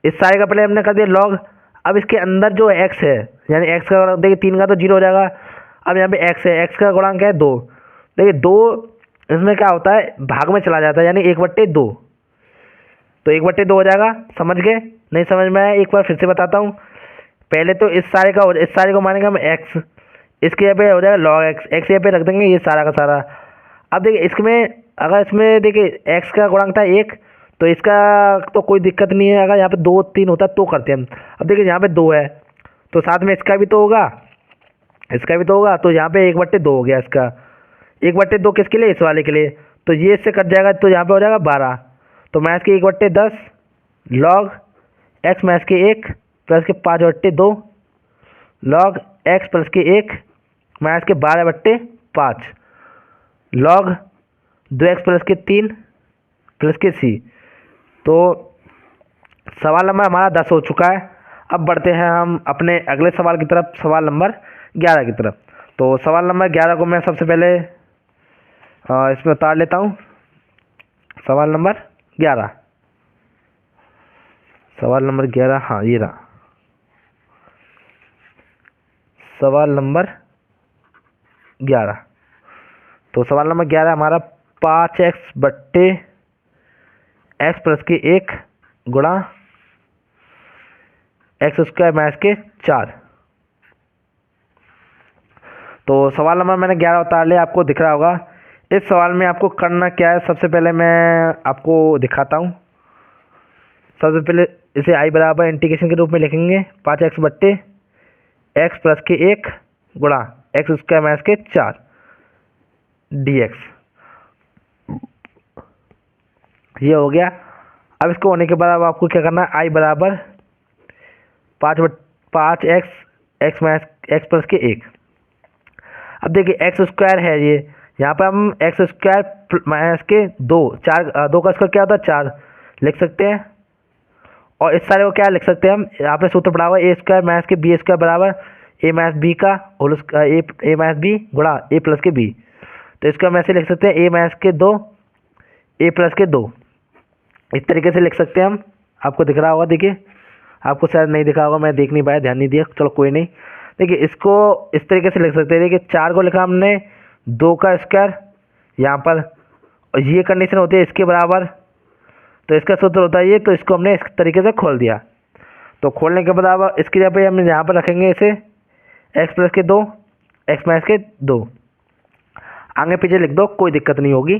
इस सारे का पहले हमने कर दिया लॉग। अब इसके अंदर जो एक्स है, यानी एक्स का गुणांक देखिए 3 का तो 0 हो जाएगा। अब यहाँ पे एक्स है, एक्स का गुणांक है 2। देखिए 2 इसमें क्या होता है भाग में चला जाता है, यानी 1/2, तो 1/2 हो जाएगा। समझ गए? नहीं समझ में आया एक बार फिर से बताता हूँ। पहले तो इस सारे को मानेंगे हम एक्स, इसके यहाँ पे हो जाएगा लॉग एक्स, एक्स यहाँ पे रख देंगे ये सारा का सारा। अब देखिए इसमें अगर इसमें देखिए एक्स का गुणांक था 1, तो इसका तो कोई दिक्कत नहीं है। अगर यहाँ पे 2 3 होता तो करते हम। अब देखिए यहाँ पे 2 है तो साथ में इसका भी तो होगा, इसका भी तो होगा, तो यहाँ पे 1/2 हो गया इसका। 1/2 किसके लिए? इस वाले के लिए। तो ये इससे कट जाएगा तो यहाँ पे हो जाएगा 12। तो मैथ के 1/10 लॉग एक्स मैथ के 1 प्लस के 5/2 log x plus k 1 minus के 12/5 लॉग 2x प्लस के 3 प्लस के c। तो सवाल नंबर हमारा 10 हो चुका है। अब बढ़ते हैं हम अपने अगले सवाल की तरफ, सवाल नंबर 11 की तरफ। तो सवाल नंबर 11 को मैं सबसे पहले इसमें उतार लेता हूँ। सवाल नंबर 11, सवाल नंबर 11, हाँ ये रहा सवाल नंबर 11। तो सवाल नंबर 11 हमारा 5x/x प्लस के 1 गुणा x² माइनस के 4। तो सवाल नंबर मैंने 11 उतार लिया, आपको दिख रहा होगा। इस सवाल में आपको करना क्या है, सबसे पहले मैं आपको दिखाता हूँ। सबसे पहले इसे आई बराबर इंटीग्रेशन के रूप में लिखेंगे 5x/x प्लस के 1 गुणा x² माइनस के 4 dx। ये हो गया। अब इसको होने के बाद अब आपको क्या करना है, आई बराबर 5x minus x plus k 1। अब देखिए x² है ये, यहाँ पर हम x² माइनस के 2, 4, 2 का स्क्वायर क्या होता है 4 लिख सकते हैं। और इस सारे को क्या लिख सकते हैं हम, आपने सूत्र पढ़ा हुआ a² माइनस के b² बराबर a माइनस b का होल a माइनस b गुणा a प्लस के b। तो इसको हम ऐसे लिख सकते हैं a माइनस के 2 a प्लस के 2, इस तरीके से लिख सकते हैं हम। आपको दिख रहा होगा, देखिए आपको शायद नहीं दिखा होगा, मैं देख नहीं पाया, ध्यान नहीं दिया, चलो कोई नहीं। देखिए इसको इस तरीके से लिख सकते हैं। देखिए 4 को लिखा हमने 2 का स्क्वायर यहाँ पर, और ये कंडीशन होती है इसके बराबर, तो इसका सूत्र होता है ये, तो इसको हमने इस तरीके से खोल दिया। तो खोलने के बाद अब इसकी जगह पे हम यहाँ पर रखेंगे इसे x प्लस के 2 x माइनस के 2, आगे पीछे लिख दो, कोई दिक्कत नहीं होगी।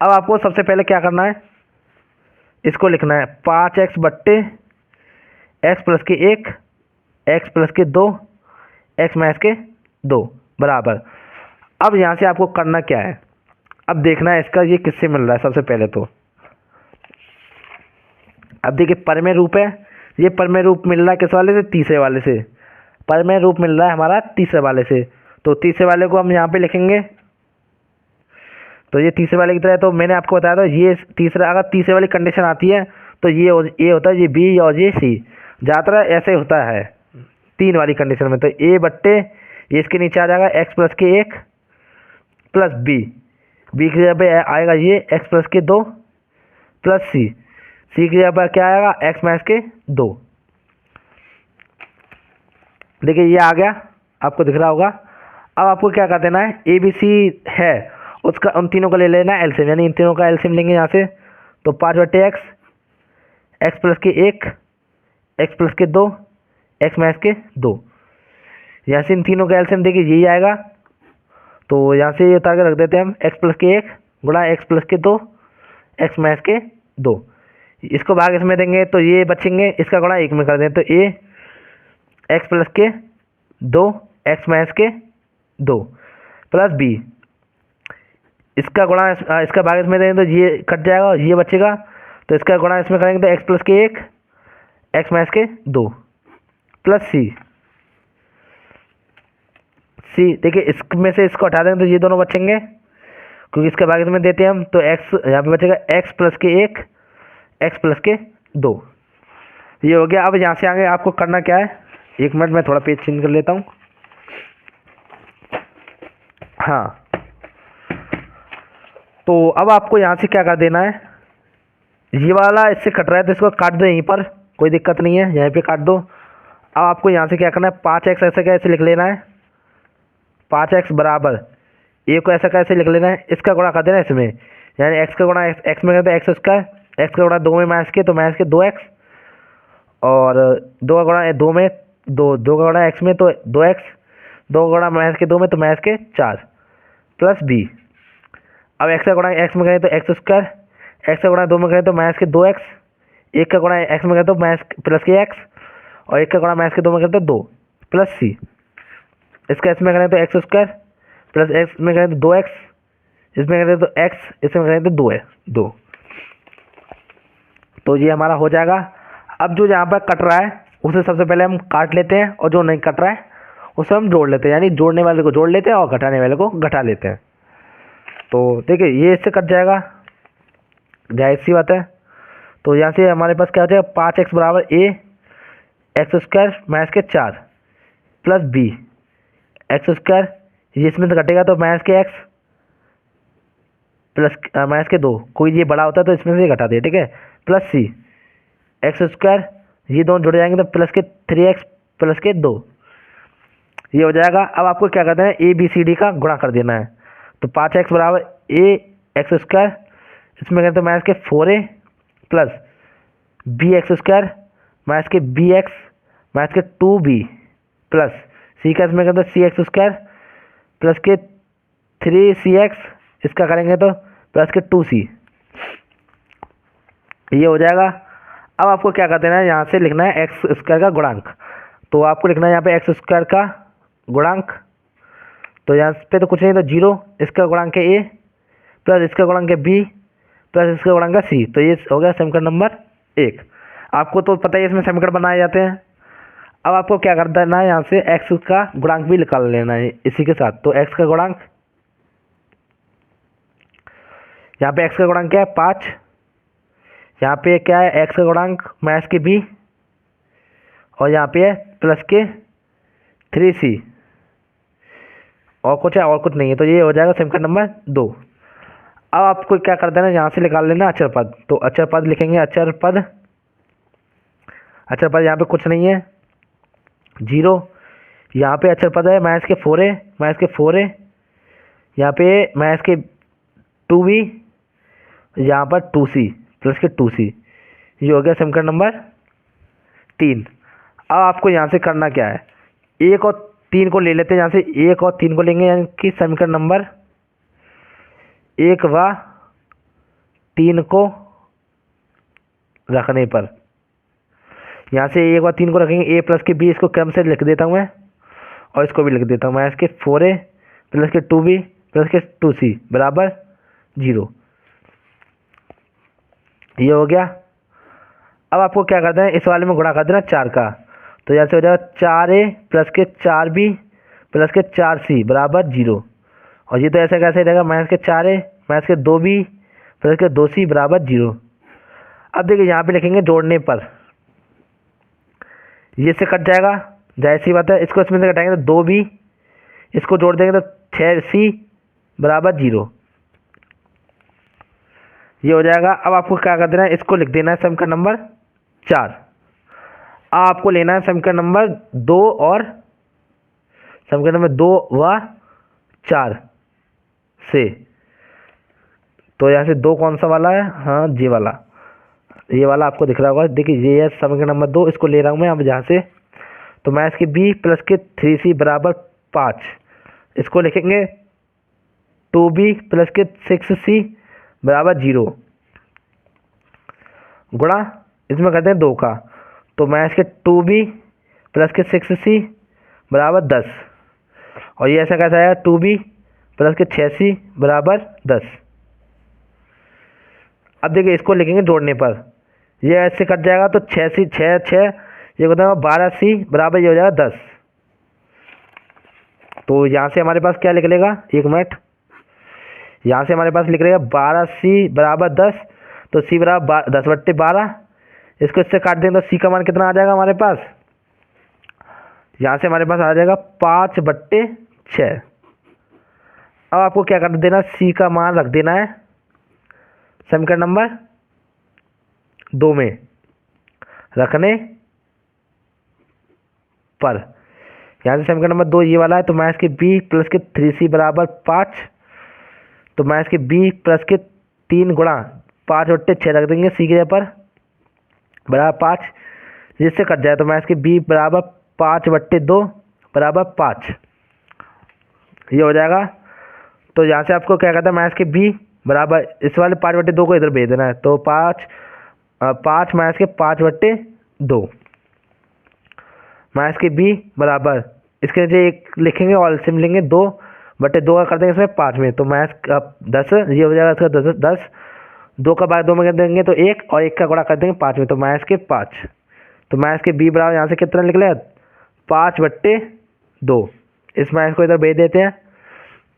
अब आपको सबसे पहले क्या करना है, इसको लिखना है 5x/x plus k 1 x plus के 2 x माइनस के 2 बराबर। अब यहाँ से आपको करना क्या है, अब देखना है इसका ये किससे मिल रहा है। सबसे पहले तो अब देखिए परमेय रूप है, ये परमेय रूप मिल रहा है किस वाले से, तीसरे वाले से। परमेय रूप मिल रहा है हमारा तीसरे वाले से, तो तीसरे वाले को हम यहाँ पे लिखेंगे। तो ये तीसरे वाले की तरह, तो मैंने आपको बताया था ये तीसरा, अगर तीसरे वाली कंडीशन आती है तो ये होता है ये बी और ये सी, ज़्यादातर ऐसे होता है 3 वाली कंडीशन में। तो a/, ये इसके नीचे आ जाएगा x plus k 1 plus b की जगह पे आएगा ये x प्लस के 2 प्लस c की जगह पर क्या आएगा x माइनस के 2। देखिए ये आ गया, आपको दिख रहा होगा। अब आपको क्या कर देना है, ए बी सी है उसका, उन तीनों को ले लेना है एलसीएम, यानी इन तीनों का एलसीएम लेंगे यहाँ से। तो 5/x x plus k 1 x plus के 2 x माइनस के 2, यहाँ से इन तीनों का एलसीएम देखिए यही आएगा। तो यहाँ से ये उतार के रख देते हैं हम x प्लस के 1 गुणा x प्लस के 2 x माइनस के 2, इसको भाग इसमें देंगे तो ये बचेंगे, इसका गुणा 1 में कर दें तो a x प्लस के 2 x माइनस के 2 प्लस b, इसका गुणा इसका भाग इसमें देंगे तो ये कट जाएगा और ये बचेगा, तो इसका गुणा इसमें करेंगे तो x plus k 1 x minus के 2 प्लस c। देखिए इसमें से इसको हटा देंगे तो ये दोनों बचेंगे, क्योंकि इसका भाग इसमें देते हैं हम, तो x यहाँ पे बचेगा x plus k 1 x plus के 2। ये हो गया। अब यहाँ से आगे आपको करना क्या है, 1 मिनट में थोड़ा पेज चेंज कर लेता हूँ। हाँ, तो अब आपको यहाँ से क्या कर देना है, ये वाला इससे कट रहा है तो इसको काट दो यहीं पर, कोई दिक्कत नहीं है, यहीं पे काट दो। अब आपको यहाँ से क्या करना है, 5x ऐसे कैसे लिख लेना है, 5x बराबर ए को ऐसा कैसे लिख लेना है, इसका गुणा कर देना इसमें, यानी x का गुणा x में करते हैं एक्स स्क्वायर, एक्स का गुणा 2 में माइनस के तो माइनस के 2x, और 2 का गुणा 2 में 2 का गुणा x में तो 2x, 2 का गुणा माइनस के 2 में तो माइनस के 4 प्लस b। अब x का गुणा x में करें तो एक्स स्क्वायर, एक्स का गुणा 2 में करें तो माइनस के 2x, एक का गुणा x में करें तो माइनस प्लस के x, और एक का गुणा माइनस के 2 में करें तो 2 प्लस c। इसका इसमें करें तो एक्स स्क्वायर प्लस एक्स में करें तो 2x, इसमें करें तो x, इसमें करें तो 2 है 2। तो ये हमारा हो जाएगा। अब जो यहाँ पर कट रहा है उसे सबसे पहले हम काट लेते हैं, और जो नहीं कट रहा है उसे हम जोड़ लेते हैं, यानी जोड़ने वाले को जोड़ लेते हैं और घटाने वाले को घटा लेते हैं। तो देखिए ये इससे कट जाएगा, जाहिर सी बात है। तो यहाँ से हमारे पास क्या हो जाएगा, 5x बराबर ए एक्स स्क्वायर माइनस के 4 प्लस बी एक्स स्क्वायर, ये इसमें से कटेगा तो माइनस के एक्स प्लस माइनस के 2, कोई ये बड़ा होता है तो इसमें से घटा दिए, ठीक है, प्लस सी एक्स स्क्वायर, ये दोनों जुड़ जाएंगे तो प्लस के 3x प्लस के 2, ये हो जाएगा। अब आपको क्या करना है, ए बी सी डी का गुणा कर देना है। तो 5x बराबर ए एक्स स्क्वायर, इसमें कहते हैं माइनस के 4a plus B X square minus के बी एक्स माइनस के 2b प्लस सी का इसमें कहते हैं सी एक्स स्क्वायर प्लस के 3cx, इसका करेंगे तो प्लस के 2c, ये हो जाएगा। अब आपको क्या कर देना है, यहाँ से लिखना है एक्स स्क्वायर का गुणांक। तो आपको लिखना है यहाँ पे एक्स स्क्वायर का गुणांक, तो यहाँ पे तो कुछ नहीं, तो 0, इसका गुणांक है ए प्लस इसका गुणांक है बी प्लस इसका गुणांक है सी। तो ये हो गया समीकरण नंबर 1। आपको तो पता ही इसमें समीकरण बनाए जाते हैं। अब आपको क्या कर देना है, यहाँ से एक्स का गुणांक भी निकाल लेना है इसी के साथ। तो एक्स का गुणांक, यहाँ पे एक्स का गुणांक क्या है 5, यहाँ पे क्या है एक्स का गुणांक माइनस के बी, और यहाँ पे है प्लस के 3c, और कुछ है और कुछ नहीं है। तो ये हो जाएगा समीकरण नंबर 2। अब आपको क्या कर देना है, यहाँ से निकाल लेना अचर पद। तो अचर पद लिखेंगे, अचर पद यहाँ पे कुछ नहीं है 0, यहाँ पे अचर पद है माइनस के 4a यहाँ पे माइनस के 2b, यहाँ पर 2c प्लस के 2c, ये हो गया समीकरण नंबर 3। अब आपको यहाँ से करना क्या है, 1 और 3 को ले लेते हैं, यहाँ से 1 और 3 को लेंगे, यानी कि समीकरण नंबर 1 व 3 को रखने पर यहाँ से 1 व 3 को रखेंगे, a प्लस के b, इसको क्रम से लिख देता हूँ मैं, और इसको भी लिख देता हूँ माइनस के 4a प्लस के 2b प्लस के 2c बराबर 0, ये हो गया। अब आपको क्या करना है, इस वाले में गुणा कर देना 4 का। तो यहाँ से हो जाएगा 4a प्लस के 4b प्लस के 4c बराबर 0, और ये तो ऐसा कैसे रहेगा, माइनस के 4a माइनस के 2b प्लस के 2c बराबर 0। अब देखिए यहाँ पे लिखेंगे जोड़ने पर, ये से कट जाएगा, जाहिर सी बात है, इसको इसमें से घटाएंगे तो 2b, इसको जोड़ देंगे तो 6c बराबर 0, ये हो जाएगा। अब आपको क्या कर देना है, इसको लिख देना है समीकरण नंबर 4। आपको लेना है समीकरण नंबर 2 और समीकरण नंबर 2 व 4 से। तो यहाँ से 2 कौन सा वाला है, हाँ ये वाला आपको दिख रहा होगा। देखिए ये है समीकरण नंबर 2, इसको ले रहा हूँ मैं अब यहाँ से। तो माइनस के b प्लस के 3c बराबर 5, इसको लिखेंगे 2b प्लस के 6c बराबर 0 गुणा इसमें करते हैं 2 का, तो माइनस के 2b प्लस के 6c बराबर 10, और ये ऐसा कैसा है 2b प्लस के 6c बराबर 10। अब देखिए इसको लिखेंगे जोड़ने पर, ये ऐसे कट जाएगा तो 6c 6 ये होता है 12c बराबर ये हो जाएगा 10। तो यहाँ से हमारे पास क्या लिख लेगा, 1 मिनट, यहाँ से हमारे पास लिख लेगा 12c बराबर 10, तो c बराबर 10/12, इसको इससे काट देंगे तो c का मान कितना आ जाएगा हमारे पास, यहाँ से हमारे पास आ जाएगा 5/6। अब आपको क्या कर देना, सी का मान रख देना है समीकरण नंबर 2 में रखने पर। यहाँ से समीकरण नंबर 2 ये वाला है, तो माइनस के बी प्लस के 3c बराबर 5। तो माइनस के बी प्लस के 3 गुणा 5/6 रख देंगे सी के जगह पर बराबर 5, जिससे कट जाए तो माइनस के बी बराबर 5/2 बराबर 5, ये हो जाएगा। तो यहाँ से आपको क्या कहता है, माइनस के बी बराबर इस वाले 5/2 को इधर भेज देना है, तो 5 माइनस के 5/2 माइनस के बी बराबर इसके नीचे एक लिखेंगे और एलसीएम लेंगे 2/2 का कर देंगे इसमें 5 में, तो माइनस 10 ये हो जाएगा इसका 10, 2 का भाग 2 में कर देंगे तो 1 और 1 का गुणा कर देंगे 5 में, तो माइनस के 5। तो माइनस के बी बराबर यहाँ से कितना निकले 5/2, इस माइनस को इधर भेज देते हैं,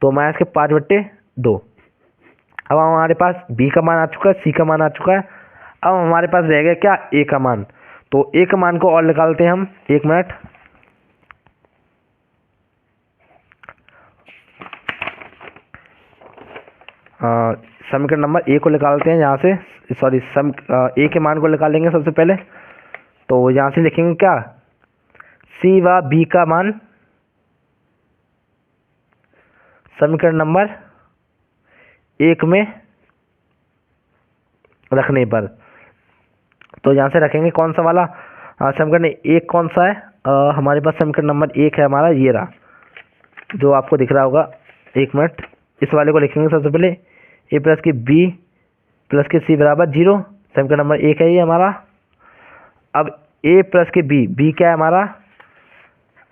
तो माइनस के 5/2। अब हमारे पास बी का मान आ चुका है, सी का मान आ चुका है, अब हमारे पास रह गया क्या, ए का मान। तो ए का मान को और निकालते हैं हम, 1 मिनट। समीकरण नंबर ए को निकालते हैं यहाँ से, सॉरी ए के मान को निकालेंगे सबसे पहले। तो यहाँ से लिखेंगे क्या, सी व बी का मान समीकरण नंबर 1 में रखने पर। तो यहाँ से रखेंगे कौन सा वाला समीकरण 1 कौन सा है, हमारे पास समीकरण नंबर 1 है हमारा, ये रहा जो आपको दिख रहा होगा। 1 मिनट, इस वाले को लिखेंगे सबसे पहले, ए प्लस की बी प्लस के सी बराबर 0, समीकरण नंबर 1 है ये हमारा। अब ए प्लस के बी क्या है हमारा,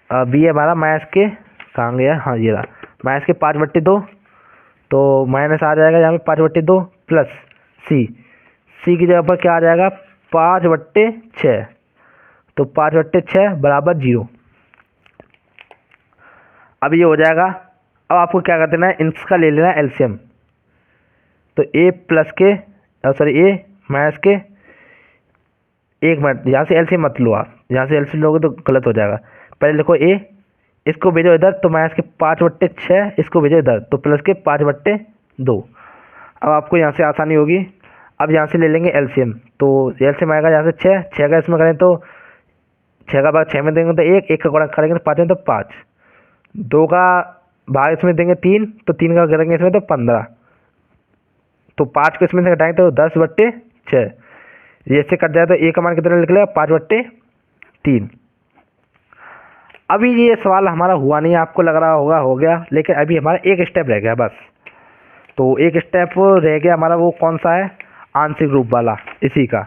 बी है हमारा माइनस के, कहाँ गया, हाँ ये रहा, माइनस के 5/2, तो माइनस आ जाएगा यहाँ पे 5/2 प्लस सी की जगह पर क्या आ जाएगा 5/6, तो 5/6 बराबर 0। अब ये हो जाएगा। अब आपको क्या कर देना है, इनका ले लेना है एलसीएम। तो ए प्लस के ए माइनस के, 1 मिनट, यहाँ से एलसीएम मत लो आप, यहाँ से एलसीएम लोगे तो गलत हो जाएगा। पहले लिखो ए, इसको भेजो इधर, तो माइनस के 5/6, इसको भेजो इधर, तो प्लस के 5/2। अब आपको यहाँ से आसानी होगी। अब यहाँ से ले लेंगे एलसीएम, तो एलसीएम आएगा यहाँ से 6 का इसमें करें तो 6 का भाग 6 में देंगे तो 1 का गुणा करेंगे तो 5 में तो 5, 2 का भाग इसमें देंगे 3, तो 3 का करेंगे इसमें तो 15, तो 5 को इसमें से घटाएंगे तो 10/6, जैसे कट जाए तो ए का मान कितना निकलेगा 5/3। अभी ये सवाल हमारा हुआ नहीं, आपको लग रहा होगा हो गया, लेकिन अभी हमारा एक स्टेप रह गया बस। तो एक स्टेप रह गया हमारा, वो कौन सा है, आंशिक रूप वाला, इसी का।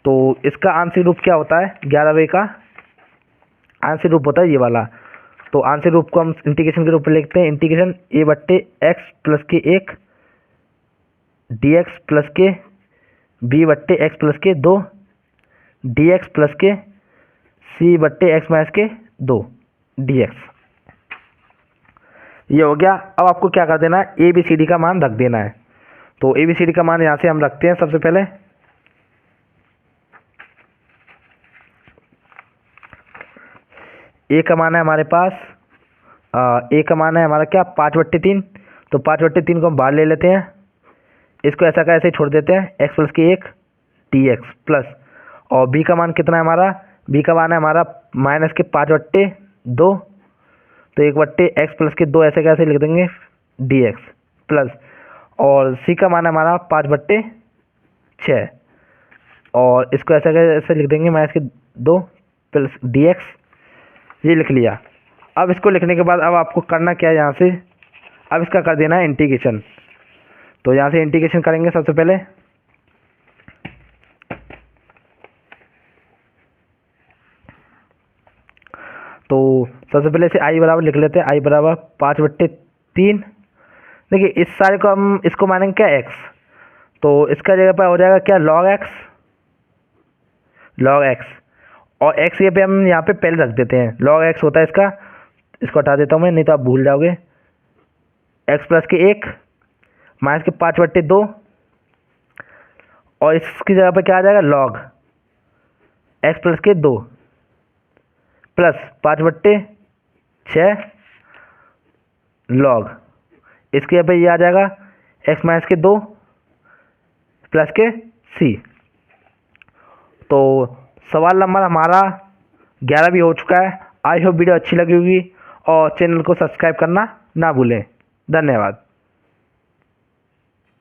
तो इसका आंशिक रूप क्या होता है, 11वें का आंशिक रूप होता है ये वाला। तो आंशिक रूप को हम इंटीग्रेशन के रूप में लिखते हैं, integration a/x plus k 1 dx plus के b/x प्लस के 2 dx प्लस के c/x माइनस के 2 dx, ये हो गया। अब आपको क्या कर देना है, ABCD का मान रख देना है। तो ABCD का मान यहाँ से हम रखते हैं सबसे पहले। ए का मान है हमारे पास, ए का मान है हमारा क्या 5/3, तो 5/3 को हम बाहर ले लेते हैं, इसको ऐसा का ऐसे ही छोड़ देते हैं, x plus k 1 dx plus, और b का मान कितना है हमारा, b का मान है हमारा माइनस के 5/2, तो 1/x प्लस के 2 ऐसे कैसे लिख देंगे dx प्लस, और c का मान है हमारा 5/6, और इसको ऐसा कैसे लिख देंगे माइनस के 2 प्लस dx, ये लिख लिया। अब इसको लिखने के बाद अब आपको करना क्या है, यहाँ से अब इसका कर देना है इंटीग्रेशन। तो यहाँ से इंटीग्रेशन करेंगे सबसे पहले, तो सबसे पहले इसे आई बराबर लिख लेते हैं, आई बराबर 5/3। देखिए इस सारे को हम इसको मानेंगे क्या x, तो इसका जगह पर हो जाएगा क्या log x, और x ये पे हम यहाँ पे पहले रख देते हैं, log x होता है इसका, इसको हटा देता हूँ मैं, नहीं तो आप भूल जाओगे, x प्लस के 1 माइनस के 5/2, और इसकी जगह पर क्या आ जाएगा log x प्लस के 2 प्लस 5/6 log इसके यहाँ पे ये आ जाएगा एक्स माइनस के 2 प्लस के सी। तो सवाल नंबर हमारा 11 भी हो चुका है। आई होप वीडियो अच्छी लगी होगी और चैनल को सब्सक्राइब करना ना भूलें। धन्यवाद।